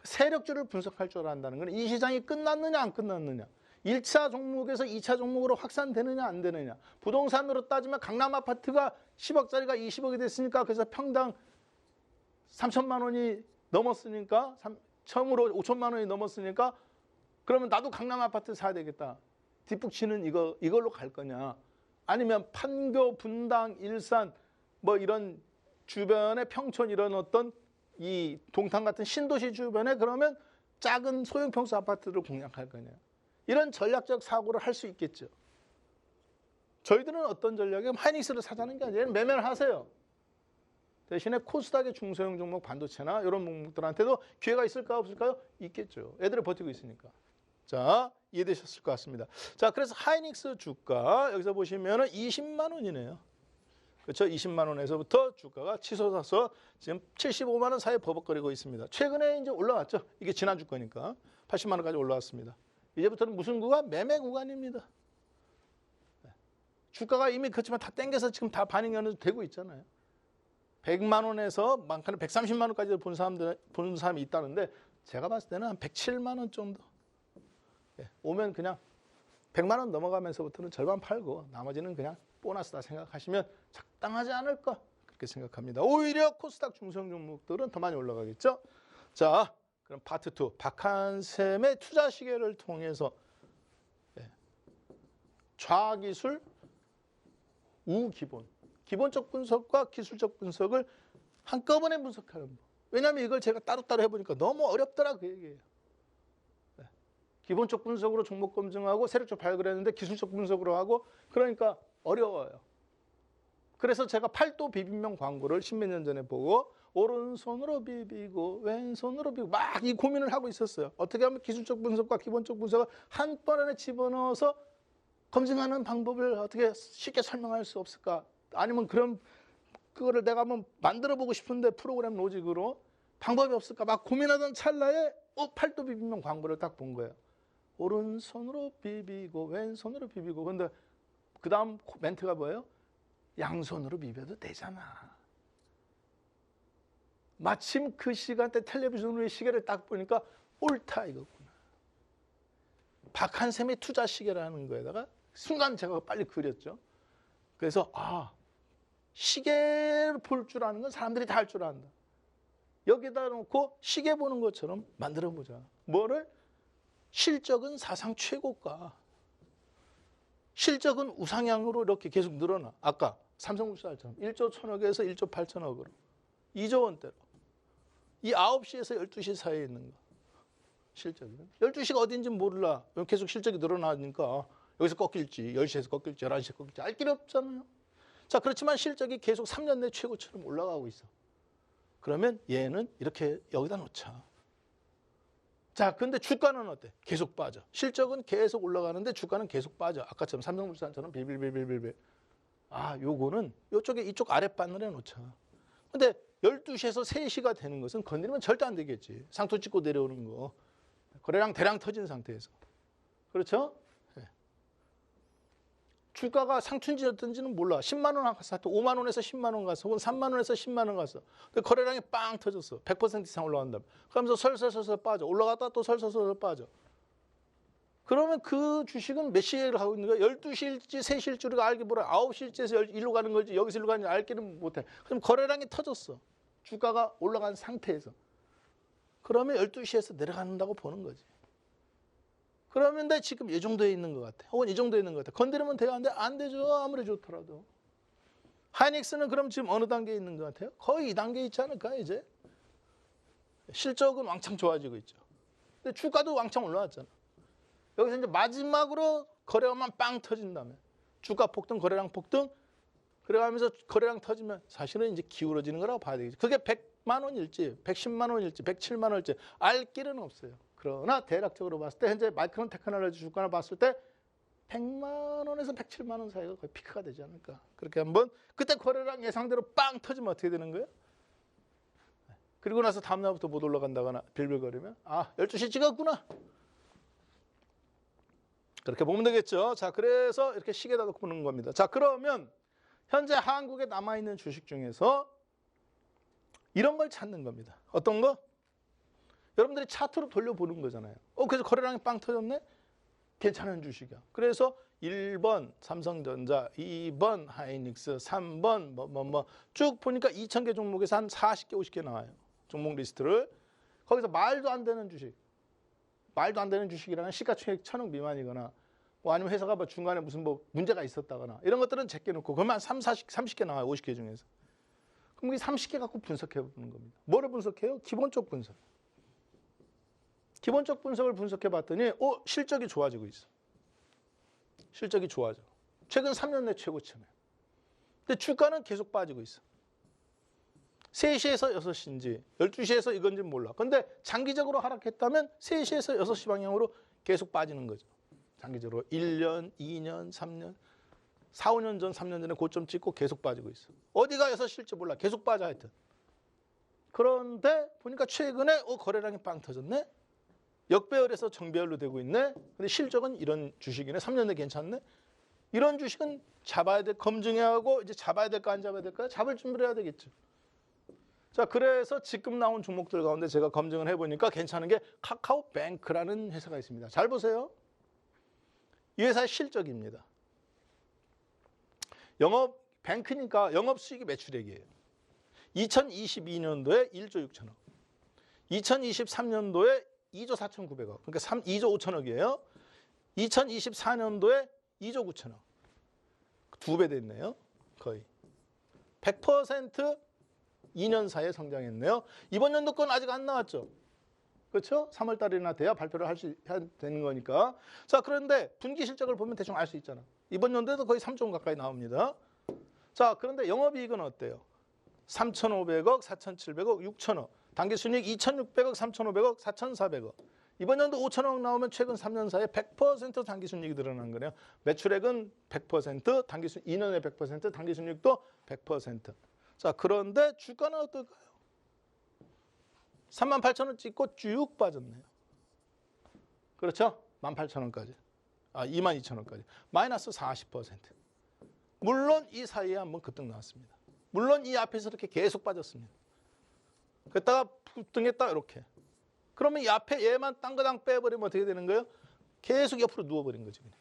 세력주를 분석할 줄 안다는 건 이 시장이 끝났느냐 안 끝났느냐, 1차 종목에서 2차 종목으로 확산되느냐 안 되느냐, 부동산으로 따지면 강남 아파트가 10억짜리가 20억이 됐으니까 그래서 평당 3천만 원이 넘었으니까 처음으로 5천만 원이 넘었으니까 그러면 나도 강남 아파트 사야 되겠다. 뒷북치는 이걸로 갈 거냐, 아니면 판교, 분당, 일산 뭐 이런 주변의 평촌 이런 어떤 이 동탄 같은 신도시 주변에 그러면 작은 소형 평수 아파트를 공략할 거냐, 이런 전략적 사고를 할 수 있겠죠. 저희들은 어떤 전략이에요? 하이닉스를 사자는 게 아니라 매매를 하세요. 대신에 코스닥의 중소형 종목 반도체나 이런 종목들한테도 기회가 있을까 없을까요? 있겠죠. 애들이 버티고 있으니까. 자, 이해되셨을 것 같습니다. 자, 그래서 하이닉스 주가 여기서 보시면은 20만 원이네요. 그렇죠? 20만 원에서부터 주가가 치솟아서 지금 75만 원 사이에 버벅거리고 있습니다. 최근에 이제 올라왔죠. 이게 지난주 거니까 80만 원까지 올라왔습니다. 이제부터는 무슨 구간? 매매 구간입니다. 주가가 이미 그렇지만 다 땡겨서 지금 다 반영이 되고 있잖아요. 100만 원에서 많게는 130만 원까지 본 사람이 있다는데 제가 봤을 때는 한 107만 원 정도. 오면 그냥 100만 원 넘어가면서부터는 절반 팔고 나머지는 그냥 보너스다 생각하시면 적당하지 않을까 그렇게 생각합니다. 오히려 코스닥 중소형 종목들은 더 많이 올라가겠죠. 자, 그럼 파트 2 박한샘의 투자 시계를 통해서 좌기술 우기본 기본적 분석과 기술적 분석을 한꺼번에 분석하는 법. 왜냐하면 이걸 제가 따로따로 해보니까 너무 어렵더라 그 얘기예요. 기본적 분석으로 종목 검증하고 세력적 발굴했는데 기술적 분석으로 하고 그러니까 어려워요. 그래서 제가 팔도 비빔면 광고를 십몇 년 전에 보고 오른손으로 비비고 왼손으로 비비고 막 이 고민을 하고 있었어요. 어떻게 하면 기술적 분석과 기본적 분석을 한 번 안에 집어넣어서 검증하는 방법을 어떻게 쉽게 설명할 수 없을까? 아니면 그거를 내가 한번 만들어 보고 싶은데 프로그램 로직으로 방법이 없을까? 막 고민하던 찰나에 팔도 비빔면 광고를 딱 본 거예요. 오른손으로 비비고 왼손으로 비비고. 근데 그 다음 멘트가 뭐예요? 양손으로 비벼도 되잖아. 마침 그 시간대 텔레비전으로 시계를 딱 보니까 옳다 이거구나. 박한샘의 투자 시계라는 거에다가 순간 제가 빨리 그렸죠. 그래서 시계를 볼 줄 아는 건 사람들이 다 할 줄 안다. 여기다 놓고 시계 보는 것처럼 만들어 보자. 뭐를? 실적은 사상 최고가. 실적은 우상향으로 이렇게 계속 늘어나. 아까 삼성물산처럼 1조 1천억에서 1조 8천억으로 2조 원대로. 이 9시에서 12시 사이에 있는 거. 실적이. 12시가 어딘지 몰라. 계속 실적이 늘어나니까 여기서 꺾일지 10시에서 꺾일지 11시에서 꺾일지 알 길이 없잖아요. 자, 그렇지만 실적이 계속 3년 내 최고처럼 올라가고 있어. 그러면 얘는 이렇게 여기다 놓자. 자, 근데 주가는 어때? 계속 빠져. 실적은 계속 올라가는데 주가는 계속 빠져. 아까처럼 삼성물산처럼 빌빌빌빌빌. 요거는 이쪽 아랫바늘에 놓자. 근데 12시에서 3시가 되는 것은 건드리면 절대 안 되겠지. 상투 찍고 내려오는 거. 거래량 대량 터진 상태에서. 그렇죠? 네. 주가가 상춘지였던지는 몰라. 10만 원 갔어. 또 5만 원에서 10만 원 갔어. 혹은 3만 원에서 10만 원 갔어. 근데 거래량이 빵 터졌어. 100% 이상 올라간다. 그러면서 설설설설 빠져. 올라갔다 또 설설설설 빠져. 그러면 그 주식은 몇 시에를 하고 있는 거야? 12시일지 3시일지 우리가 알기 뭐라. 9시일지에서 일로 가는 걸지 여기서 일로 가는지 알기는 못해. 그럼 거래량이 터졌어. 주가가 올라간 상태에서. 그러면 12시에서 내려간다고 보는 거지. 그러면 내 지금 이 정도에 있는 것 같아. 혹은 이 정도에 있는 것 같아. 건드리면 돼요? 안 되죠. 아무리 좋더라도. 하이닉스는 그럼 지금 어느 단계에 있는 것 같아요? 거의 2단계에 있지 않을까 이제? 실적은 왕창 좋아지고 있죠. 근데 주가도 왕창 올라왔잖아. 여기서 이제 마지막으로 거래량만 빵 터진 다음에 주가 폭등, 거래량 폭등 그래가면서 거래량 터지면 사실은 이제 기울어지는 거라고 봐야 되겠지. 그게 100만 원일지, 110만 원일지, 107만 원일지 알 길은 없어요. 그러나 대략적으로 봤을 때 현재 마이크론 테크놀로지 주가를 봤을 때 100만 원에서 107만 원 사이가 거의 피크가 되지 않을까. 그렇게 한번 그때 거래량 예상대로 빵 터지면 어떻게 되는 거예요? 그리고 나서 다음날부터 못 올라간다거나 빌빌거리면 12시 찍었구나. 그렇게 보면 되겠죠. 자, 그래서 이렇게 시계다 놓고 보는 겁니다. 자, 그러면 현재 한국에 남아있는 주식 중에서 이런 걸 찾는 겁니다. 어떤 거? 여러분들이 차트로 돌려보는 거잖아요. 그래서 거래량이 빵 터졌네? 괜찮은 주식이야. 그래서 1번 삼성전자, 2번 하이닉스, 3번 쭉 보니까 2,000개 종목에서 한 40개, 50개 나와요. 종목 리스트를. 거기서 말도 안 되는 주식. 말도 안 되는 주식이라는 시가총액 1,000억 미만이거나 아니면 회사가 중간에 무슨 문제가 있었다거나 이런 것들은 제껴놓고 그러면 한 30개 나와요. 50개 중에서. 그럼 이 30개 갖고 분석해 보는 겁니다. 뭐를 분석해요? 기본적 분석. 기본적 분석을 분석해 봤더니 실적이 좋아지고 있어. 실적이 좋아져. 최근 3년 내 최고치네. 근데 주가는 계속 빠지고 있어. 3시에서 6시인지 12시에서 이건지 몰라. 근데 장기적으로 하락했다면 3시에서 6시 방향으로 계속 빠지는 거죠. 장기적으로 1년, 2년, 3년, 4, 5년 전, 3년 전에 고점 찍고 계속 빠지고 있어. 어디가 6시일지 몰라. 계속 빠져 하여튼. 그런데 보니까 최근에 거래량이 빵 터졌네. 역배열에서 정배열로 되고 있네. 근데 실적은 이런 주식이네. 3년 내 괜찮네. 이런 주식은 잡아야 돼. 검증해야 하고 이제 잡아야 될까 안 잡아야 될까? 잡을 준비를 해야 되겠죠. 자, 그래서 지금 나온 종목들 가운데 제가 검증을 해보니까 괜찮은 게 카카오뱅크라는 회사가 있습니다. 잘 보세요. 이 회사의 실적입니다. 뱅크니까 영업수익이 매출액이에요. 2022년도에 1조 6천억. 2023년도에 2조 4,900억. 그러니까 2조 5천억이에요. 2024년도에 2조 9천억. 2배 됐네요. 거의. 100% 2년 사이에 성장했네요. 이번 연도 건 아직 안 나왔죠. 그렇죠? 3월 달이나 돼야 발표를 해야 되는 거니까. 자, 그런데 분기 실적을 보면 대충 알 수 있잖아. 이번 연도에도 거의 3조 원 가까이 나옵니다. 자, 그런데 영업이익은 어때요? 3,500억, 4,700억, 6,000억. 당기순이익 2,600억, 3,500억, 4,400억. 이번 연도 5,000억 나오면 최근 3년 사이에 100% 당기순이익이 늘어난 거네요. 매출액은 100%, 2년에 100%, 당기순이익도 100%. 자, 그런데 주가는 어떨까요? 38,000원 찍고 쭉 빠졌네요. 그렇죠? 18,000원까지. 22,000원까지. 마이너스 40%. 물론 이 사이에 한번 급등 나왔습니다. 물론 이 앞에서 이렇게 계속 빠졌습니다. 그랬다가 급등했다 이렇게. 그러면 이 앞에 얘만 땅그당 빼버리면 어떻게 되는 거예요? 계속 옆으로 누워버린 거지. 그냥.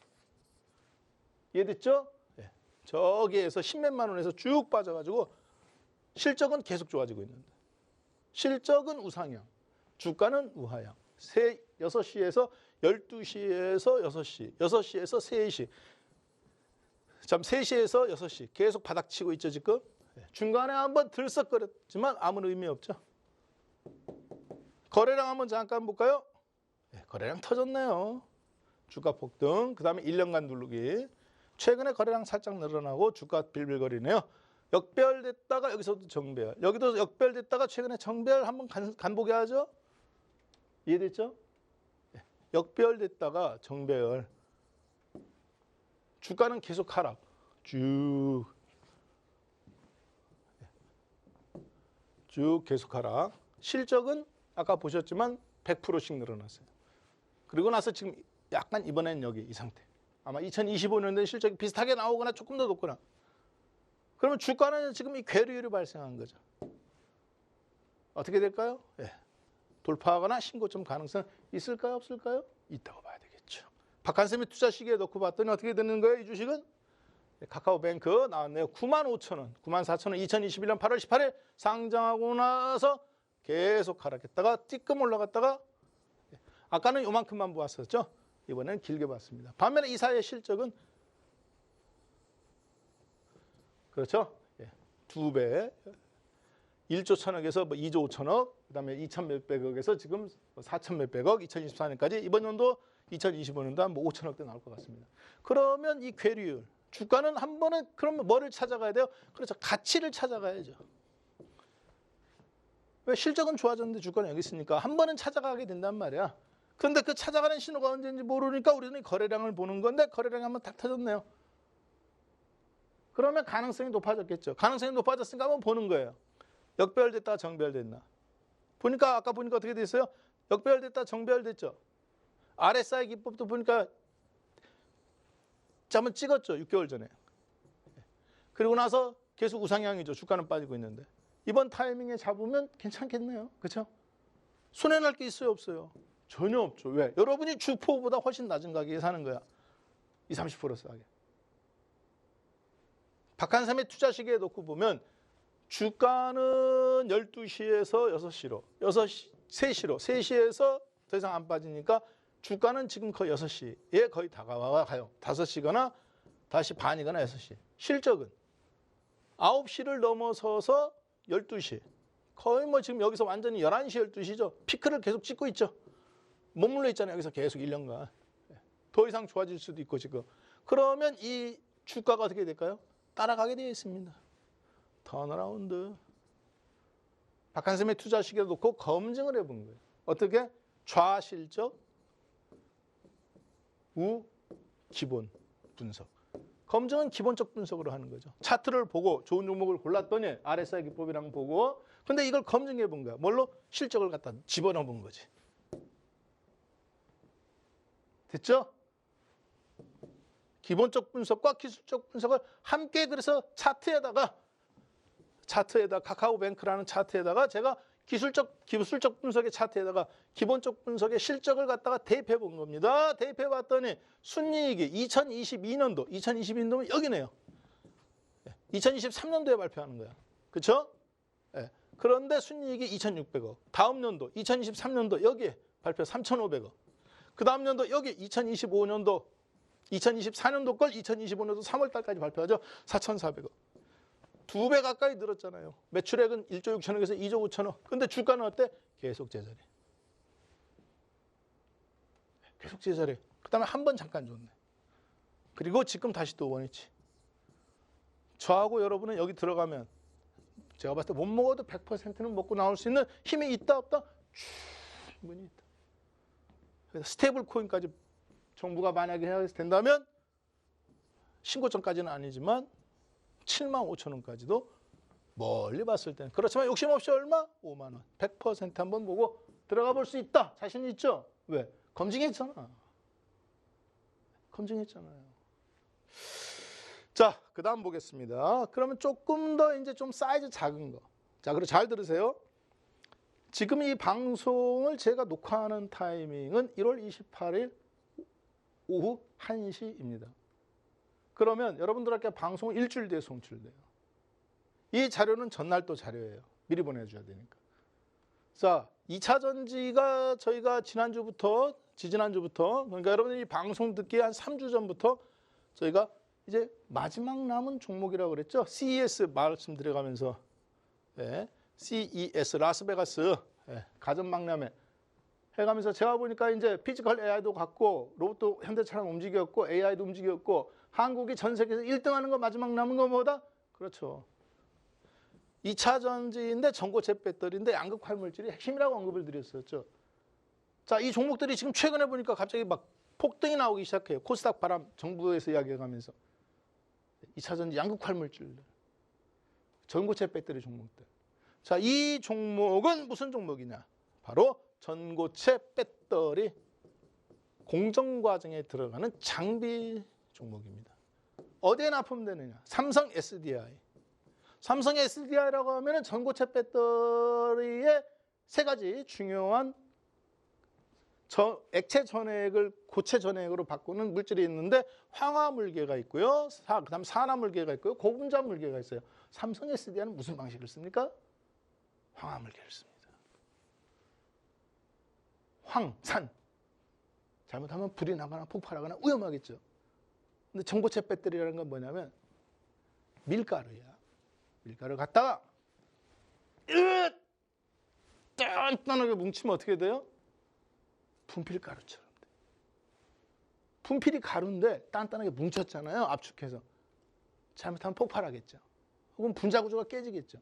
이해됐죠? 네. 저기에서 10몇만 원에서 쭉 빠져가지고 실적은 계속 좋아지고 있는데. 실적은 우상향, 주가는 우하향. 6시에서 12시에서 6시, 6시에서 3시. 3시에서 6시 계속 바닥치고 있죠 지금. 중간에 한번 들썩거렸지만 아무 의미 없죠. 거래량 한번 잠깐 볼까요? 거래량 터졌네요. 주가 폭등, 그 다음에 1년간 누르기. 최근에 거래량 살짝 늘어나고 주가 빌빌거리네요. 역배열됐다가 여기서도 정배열. 여기도 역배열됐다가 최근에 정배열 한번 간보게 하죠. 이해됐죠? 역배열됐다가 정배열. 주가는 계속 하락. 쭉 계속 하락. 실적은 아까 보셨지만 100%씩 늘어났어요. 그리고 나서 지금 약간 이번엔 여기 이 상태. 아마 2025년도에 실적이 비슷하게 나오거나 조금 더 높거나. 그러면 주가는 지금 이 괴리율이 발생한 거죠. 어떻게 될까요? 예. 돌파하거나 신고점 가능성 있을까요? 없을까요? 있다고 봐야 되겠죠. 박한쌤이 투자 시기에 넣고 봤더니 어떻게 되는 거예요? 이 주식은? 카카오뱅크 나왔네요. 95,000원, 94,000원 2021년 8월 18일 상장하고 나서 계속 하락했다가 띠끔 올라갔다가 아까는 요만큼만 보았었죠. 이번에는 길게 봤습니다. 반면에 이사의 실적은 그렇죠. 2배 1조 1,000억에서 2조 5천억, 그다음에 2천 몇백억에서 지금 4천 몇백억, 2024년까지 이번 연도 2025년도 한 5천억대 나올 것 같습니다. 그러면 이 괴리율 주가는 한 번은 그러면 뭐를 찾아가야 돼요? 그렇죠. 가치를 찾아가야죠. 왜 실적은 좋아졌는데 주가는 여기 있으니까 한 번은 찾아가게 된단 말이야. 그런데 그 찾아가는 신호가 언제인지 모르니까 우리는 거래량을 보는 건데 거래량이 한번 탁 터졌네요. 그러면 가능성이 높아졌겠죠. 가능성이 높아졌으니까 한번 보는 거예요. 역배열됐다 정배열됐나. 보니까 아까 보니까 어떻게 됐어요? 역배열됐다 정배열됐죠. RSI 기법도 보니까 한번 찍었죠. 6개월 전에. 그리고 나서 계속 우상향이죠. 주가는 빠지고 있는데. 이번 타이밍에 잡으면 괜찮겠네요. 그렇죠? 손해날 게 있어요? 없어요? 전혀 없죠. 왜? 여러분이 주포보다 훨씬 낮은 가격에 사는 거야. 20, 30% 싸게. 박한삼의 투자 시기에 놓고 보면 주가는 12시에서 6시로, 3시에서 더 이상 안 빠지니까 주가는 지금 거의 6시에 거의 다가와가요. 5시거나 다시 반이거나 6시. 실적은 9시를 넘어서서 12시. 거의 뭐 지금 여기서 완전히 11시, 12시죠. 피크를 계속 찍고 있죠. 머물러 있잖아요. 여기서 계속 1년간. 더 이상 좋아질 수도 있고 지금. 그러면 이 주가가 어떻게 될까요? 따라가게 되어 있습니다. 턴어라운드. 박한쌤의 투자 시기에 놓고 검증을 해본 거예요. 어떻게? 좌실적, 우, 기본 분석. 검증은 기본적 분석으로 하는 거죠. 차트를 보고 좋은 종목을 골랐더니 RSI 기법이랑 보고 근데 이걸 검증해 본 거야. 뭘로? 실적을 갖다 집어넣어 본 거지. 됐죠? 기본적 분석과 기술적 분석을 함께 그래서 차트에다가 카카오뱅크라는 차트에다가 제가 기술적 분석의 차트에다가 기본적 분석의 실적을 갖다가 대입해 본 겁니다. 대입해 봤더니 순이익이 2022년도면 여기네요. 2023년도에 발표하는 거야. 그렇죠? 네. 그런데 순이익이 2,600억. 다음 연도 2023년도 여기에 발표 3,500억. 그 다음 연도 여기 2024년도 걸 2025년도 3월 달까지 발표하죠. 4,400억. 2배 가까이 늘었잖아요. 매출액은 1조 6천억에서 2조 5천억. 근데 주가는 어때? 계속 제자리. 계속 제자리. 그 다음에 한 번 잠깐 줬네. 그리고 지금 다시 또 원위치. 저하고 여러분은 여기 들어가면 제가 봤을 때 못 먹어도 100%는 먹고 나올 수 있는 힘이 있다 없다? 충분히 있다. 그래서 스테이블 코인까지 정부가 만약에 해야 된다면 신고점까지는 아니지만 75,000원까지도 멀리 봤을 때는 그렇지만 욕심 없이 얼마? 5만 원. 100% 한번 보고 들어가 볼 수 있다. 자신 있죠? 왜? 검증했잖아. 검증했잖아요. 자, 그 다음 보겠습니다. 그러면 조금 더 이제 좀 사이즈 작은 거. 자, 그리고 잘 들으세요. 지금 이 방송을 제가 녹화하는 타이밍은 1월 28일 오후 1시입니다. 그러면 여러분들께 방송은 일주일 뒤에 송출돼요. 이 자료는 전날 또 자료예요. 미리 보내줘야 되니까. 자, 2차 전지가 저희가 지지난주부터 그러니까 여러분들이 방송 듣기 한 3주 전부터 저희가 이제 마지막 남은 종목이라고 그랬죠. CES 말씀드려가면서 CES 라스베가스 가전박람회 해가면서 제가 보니까 이제 피지컬 AI도 갖고 로봇도 현대차랑 움직였고 AI도 움직였고 한국이 전 세계에서 1등하는 거 마지막 남은 거 뭐다? 그렇죠. 2차 전지인데 전고체 배터리인데 양극 활물질이 핵심이라고 언급을 드렸었죠. 자, 이 종목들이 지금 최근에 보니까 갑자기 막 폭등이 나오기 시작해요. 코스닥 바람 정부에서 이야기해가면서 2차 전지 양극 활물질들, 전고체 배터리 종목들. 자, 이 종목은 무슨 종목이냐? 바로 전고체 배터리 공정 과정에 들어가는 장비 종목입니다. 어디에 납품되느냐? 삼성 SDI. 삼성 SDI라고 하면은 전고체 배터리의 세 가지 중요한 액체 전해액을 고체 전해액으로 바꾸는 물질이 있는데 황화물계가 있고요. 그다음 산화물계가 있고요. 고분자 물계가 있어요. 삼성 SDI는 무슨 방식을 씁니까? 황화물계를 씁니다. 황산. 잘못하면 불이 나거나 폭발하거나 위험하겠죠. 근데 전고체 배터리라는 건 뭐냐면 밀가루야. 밀가루 갖다가 단단하게 뭉치면 어떻게 돼요? 분필가루처럼 돼. 분필이 가루인데 단단하게 뭉쳤잖아요. 압축해서. 잘못하면 폭발하겠죠. 혹은 분자 구조가 깨지겠죠.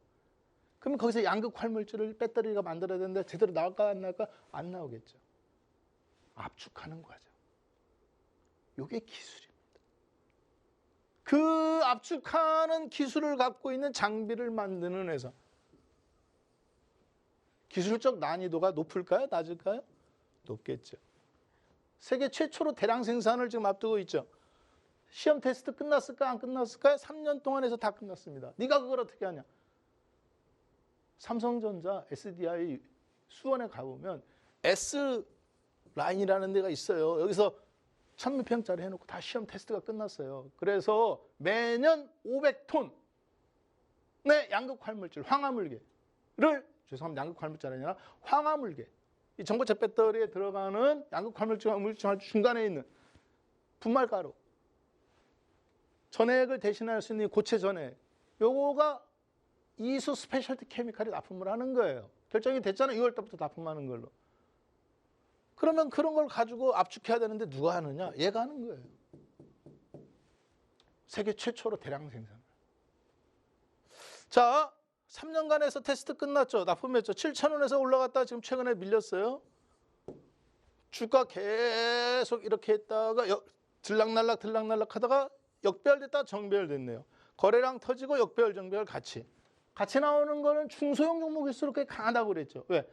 그러면 거기서 양극 활물질을 배터리가 만들어야 되는데 제대로 나올까 안 나올까? 안 나오겠죠. 압축하는 과정. 이게 기술입니다. 그 압축하는 기술을 갖고 있는 장비를 만드는 회사. 기술적 난이도가 높을까요? 낮을까요? 높겠죠. 세계 최초로 대량 생산을 지금 앞두고 있죠. 시험 테스트 끝났을까? 안 끝났을까요? 3년 동안 해서 다 끝났습니다. 네가 그걸 어떻게 하냐? 삼성전자 SDI 수원에 가보면 S라인이라는 데가 있어요. 여기서 1000몇 평짜리 해놓고 다 시험 테스트가 끝났어요. 그래서 매년 500톤의 양극 활물질, 황화물계를, 죄송합니다. 양극 활물질이 아니라 황화물계. 이 전고체 배터리에 들어가는 양극 활물질 중간에 있는 분말가루, 전해액을 대신할 수 있는 고체 전해액, 요거가 이수 스페셜티 케미칼이 납품을 하는 거예요. 결정이 됐잖아요. 6월 달부터 납품하는 걸로. 그러면 그런 걸 가지고 압축해야 되는데 누가 하느냐? 얘가 하는 거예요. 세계 최초로 대량 생산. 자, 3년간 해서 테스트 끝났죠. 납품했죠. 7,000원에서 올라갔다가 지금 최근에 밀렸어요. 주가 계속 이렇게 했다가 들락날락 하다가 역배열됐다가 정배열됐네요. 거래량 터지고 역배열, 정배열 같이 나오는 거는 중소형 종목일수록 꽤 강하다고 그랬죠. 왜?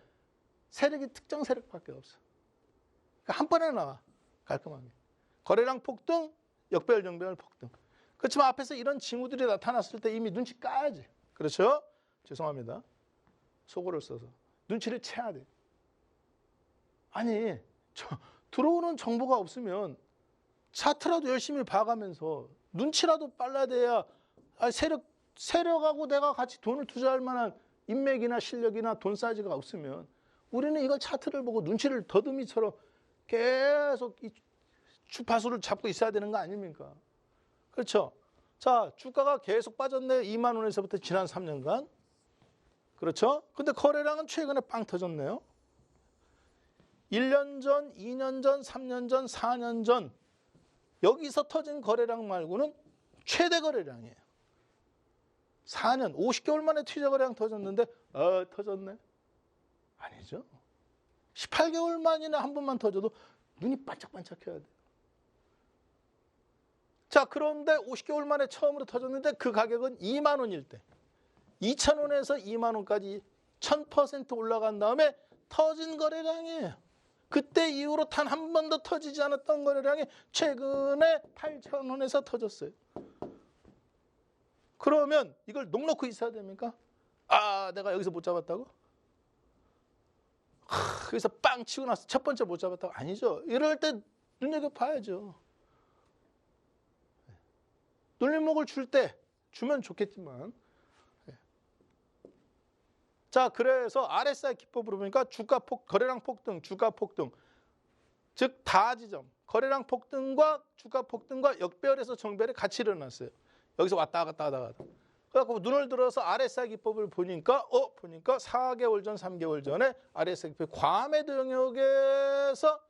세력이 특정 세력밖에 없어. 그러니까 한 번에 나와. 깔끔하게. 거래량 폭등, 역배열, 정배열 폭등. 그렇지만 앞에서 이런 징후들이 나타났을 때 이미 눈치 까야지. 그렇죠? 죄송합니다. 속어를 써서. 눈치를 채야 돼. 아니, 들어오는 정보가 없으면 차트라도 열심히 봐가면서 눈치라도 빨라야 세력하고 내가 같이 돈을 투자할 만한 인맥이나 실력이나 돈 사이즈가 없으면 우리는 이걸 차트를 보고 눈치를 더듬이처럼 계속 이 주파수를 잡고 있어야 되는 거 아닙니까? 그렇죠? 자, 주가가 계속 빠졌네요. 2만 원에서부터 지난 3년간. 그렇죠? 근데 거래량은 최근에 빵 터졌네요. 1년 전, 2년 전, 3년 전, 4년 전 여기서 터진 거래량 말고는 최대 거래량이에요. 4년, 50개월 만에 투자 거래량 터졌는데 터졌네? 아니죠. 18개월 만이나 한 번만 터져도 눈이 반짝반짝해야 돼요. 자, 그런데 50개월 만에 처음으로 터졌는데 그 가격은 2만 원일 때 2,000원에서 2만 원까지 1000% 올라간 다음에 터진 거래량이에요. 그때 이후로 단 한 번도 터지지 않았던 거래량이 최근에 8,000원에서 터졌어요. 그러면 이걸 녹놓고 있어야 됩니까? 아, 내가 여기서 못 잡았다고? 그래서 빵 치고 나서 첫 번째 못 잡았다고? 아니죠. 이럴 때 눈여겨봐야죠. 눌림목을 줄 때 주면 좋겠지만. 자, 그래서 RSI 기법으로 보니까 거래량 폭등, 주가 폭등, 즉 다지점, 거래량 폭등과 주가 폭등과 역배열에서 정배열이 같이 일어났어요. 여기서 왔다 갔다 하다가. 그래갖고 눈을 들어서 RSI 기법을 보니까 4개월 전, 3개월 전에 RSI 기법이 과매도 영역에서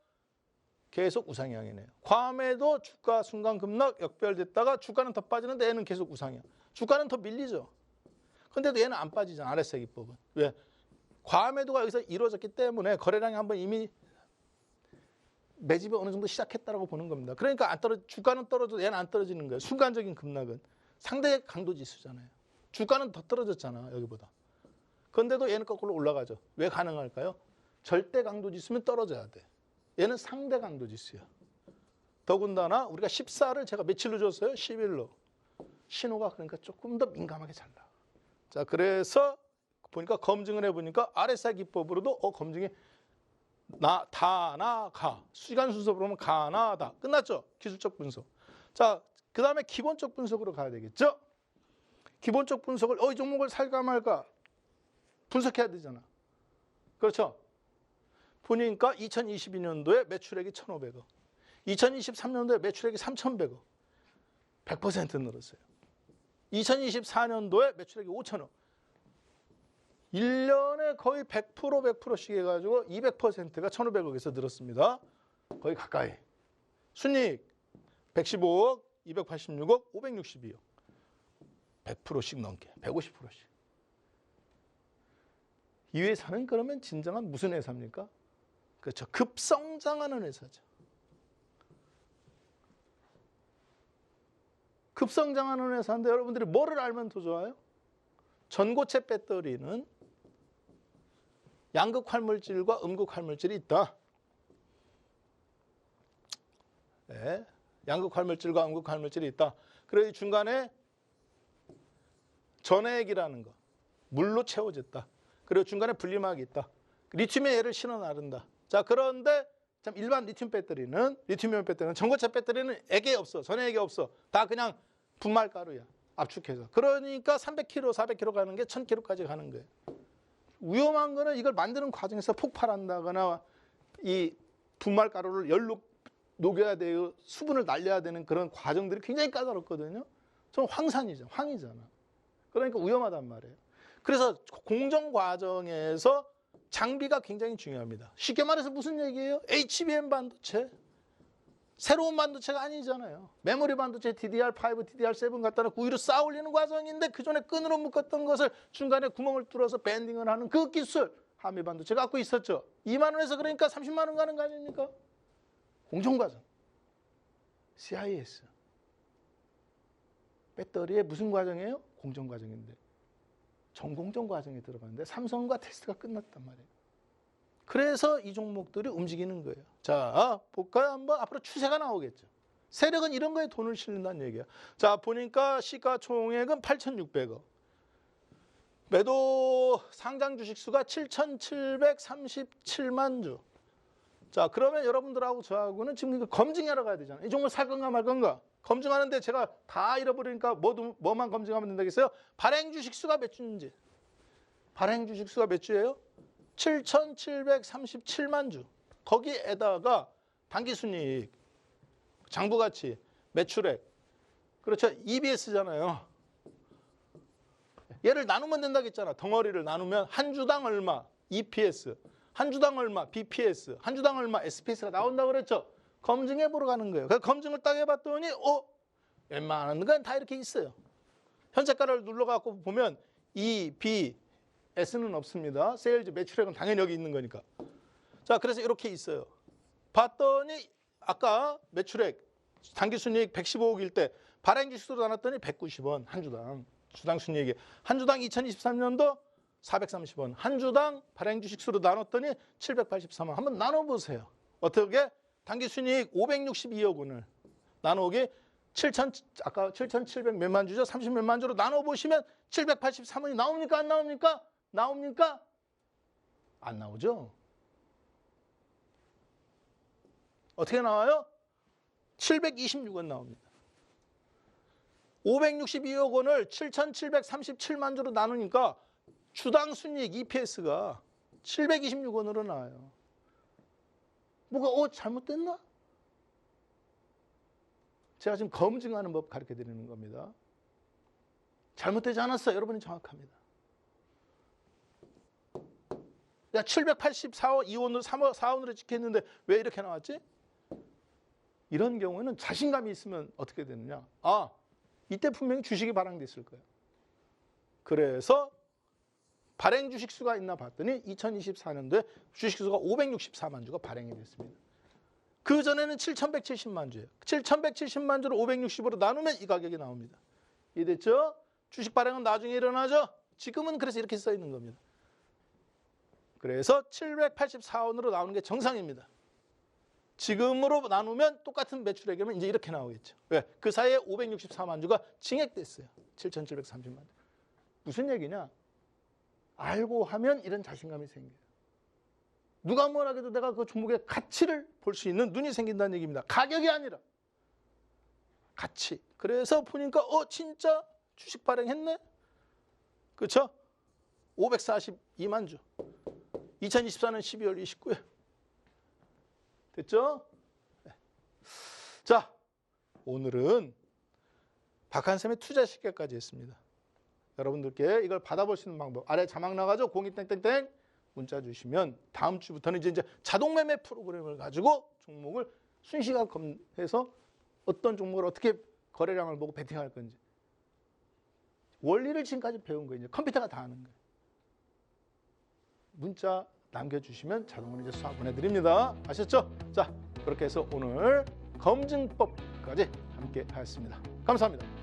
계속 우상향이네요. 과매도 주가 순간 급락, 역배열됐다가 주가는 더 빠지는데 얘는 계속 우상향. 주가는 더 밀리죠. 근데도 얘는 안 빠지잖아, RSI 기법은. 왜? 과매도가 여기서 이루어졌기 때문에 거래량이 한번 이미 매집이 어느 정도 시작했다라고 보는 겁니다. 그러니까 주가는 떨어져도 얘는 안 떨어지는 거예요. 순간적인 급락은. 상대 강도 지수잖아요. 주가는 더 떨어졌잖아, 여기보다. 그런데도 얘는 거꾸로 올라가죠. 왜 가능할까요? 절대 강도 지수면 떨어져야 돼. 얘는 상대 강도 지수야. 더군다나 우리가 14를 제가 며칠로 줬어요? 10일로. 신호가 그러니까 조금 더 민감하게 잘 나와. 자, 그래서 보니까 검증을 해보니까 RSI 기법으로도 검증이 다, 나, 가. 시간 순서로 보면 가, 나, 다. 끝났죠? 기술적 분석. 자, 그 다음에 기본적 분석으로 가야 되겠죠? 기본적 분석을 이 종목을 살까 말까 분석해야 되잖아. 그렇죠? 보니까 2022년도에 매출액이 1,500억. 2023년도에 매출액이 3,100억. 100% 늘었어요. 2024년도에 매출액이 5,000억. 1년에 거의 100%씩 해가지고 200%가 1,500억에서 늘었습니다. 거의 가까이. 순이익 115억, 286억, 562억. 100%씩 넘게, 150%씩. 이 회사는 그러면 진정한 무슨 회사입니까? 그렇죠. 급성장하는 회사죠. 급성장하는 회사인데 여러분들이 뭐를 알면 더 좋아요? 전고체 배터리는 양극 활물질과 음극 활물질이 있다. 네, 양극 활물질과 음극 활물질이 있다. 그래서 중간에 전해액이라는 거, 물로 채워졌다. 그리고 중간에 분리막이 있다. 리튬에 얘를 실어 나른다. 자, 그런데 참 일반 리튬 배터리는 전고체 배터리는 액이 없어. 전해액이 없어. 다 그냥 분말가루야. 압축해서. 그러니까 300kg, 400kg 가는 게 1000kg까지 가는 거예요. 위험한 거는 이걸 만드는 과정에서 폭발한다거나 이 분말가루를 열로 녹여야 돼요. 수분을 날려야 되는 그런 과정들이 굉장히 까다롭거든요. 좀 황산이죠. 황이잖아. 그러니까 위험하단 말이에요. 그래서 공정 과정에서 장비가 굉장히 중요합니다. 쉽게 말해서 무슨 얘기예요? HBM 반도체. 새로운 반도체가 아니잖아요. 메모리 반도체 DDR5, DDR7 갖다 놓고 위로 쌓아 올리는 과정인데 그전에 끈으로 묶었던 것을 중간에 구멍을 뚫어서 밴딩을 하는 그 기술 한미 반도체 갖고 있었죠. 2만 원에서 그러니까 30만 원 가는 거 아닙니까? 공정 과정. CIS. 배터리의 무슨 과정이에요? 공정 과정인데. 전공정 과정에 들어가는데 삼성과 테스트가 끝났단 말이에요. 그래서 이 종목들이 움직이는 거예요. 자, 볼까요? 한번 앞으로 추세가 나오겠죠. 세력은 이런 거에 돈을 실는다는 얘기야. 자, 보니까 시가총액은 8,600억. 매도 상장 주식 수가 7,737만 주. 자, 그러면 여러분들하고 저하고는 지금 검증하러 가야 되잖아요. 이 종목 살 건가 말 건가? 검증하는데 제가 다 잃어버리니까 뭐만 검증하면 된다겠어요? 발행 주식 수가 몇 주인지. 발행 주식 수가 몇 주예요? 7,737만 주. 거기에다가 당기순이익, 장부가치, 매출액. 그렇죠. EBS잖아요. 얘를 나누면 된다고 했잖아. 덩어리를 나누면 한 주당 얼마, EPS. 한 주당 얼마, BPS. 한 주당 얼마, SPS가 나온다고 그랬죠. 검증해 보러 가는 거예요. 그래서 검증을 딱 해봤더니 웬만한 건 다 이렇게 있어요. 현재가를 눌러갖고 보면 E, B, S는 없습니다. 세일즈, 매출액은 당연히 여기 있는 거니까. 자, 그래서 이렇게 있어요. 봤더니 아까 매출액, 당기순이익 115억일 때 발행 주식수로 나눴더니 190원 한 주당. 주당 순이익이 한 주당 2023년도 430원. 한 주당 발행 주식수로 나눴더니 783원. 한번 나눠보세요. 어떻게? 당기순이익 562억 원을 나누기 아까 7,700 몇만 주죠? 30 몇만 주로 나눠보시면 783원이 나옵니까? 안 나옵니까? 나옵니까? 안 나오죠? 어떻게 나와요? 726원 나옵니다. 562억 원을 7,737만 주로 나누니까 주당 순이익 EPS가 726원으로 나와요. 뭐가 잘못됐나? 제가 지금 검증하는 법 가르쳐 드리는 겁니다. 잘못되지 않았어요. 여러분이 정확합니다. 야, 784원, 2원으로 4원으로 찍혔는데 왜 이렇게 나왔지? 이런 경우에는 자신감이 있으면 어떻게 되느냐? 이때 분명히 주식이 발행됐을 거예요. 그래서 발행 주식수가 있나 봤더니 2024년도에 주식수가 564만 주가 발행이 됐습니다. 그전에는 7,170만 주예요. 7,170만 주를 560으로 나누면 이 가격이 나옵니다. 이해됐죠? 주식 발행은 나중에 일어나죠? 지금은 그래서 이렇게 써 있는 겁니다. 그래서 784원으로 나오는 게 정상입니다. 지금으로 나누면 똑같은 매출액이면 이제 이렇게 나오겠죠. 왜? 그 사이에 564만 주가 증액됐어요. 7,730만 주. 무슨 얘기냐? 알고 하면 이런 자신감이 생겨요. 누가 뭐라 해도 내가 그 종목의 가치를 볼 수 있는 눈이 생긴다는 얘기입니다. 가격이 아니라 가치. 그래서 보니까 진짜 주식 발행했네. 그렇죠? 542만 주. 2024년 12월 29일. 됐죠? 네. 자, 오늘은 박한샘의 투자 실계까지 했습니다. 여러분들께 이걸 받아볼 수 있는 방법. 아래 자막 나가죠? 02땡땡땡 문자 주시면 다음 주부터는 이제 자동 매매 프로그램을 가지고 종목을 순시간해서 어떤 종목을 어떻게 거래량을 보고 베팅할 건지 원리를 지금까지 배운 거예요. 이제 컴퓨터가 다 하는 거예요. 문자 남겨주시면 자동으로 이제 수학 보내드립니다. 아셨죠? 자, 그렇게 해서 오늘 검증법까지 함께 하였습니다. 감사합니다.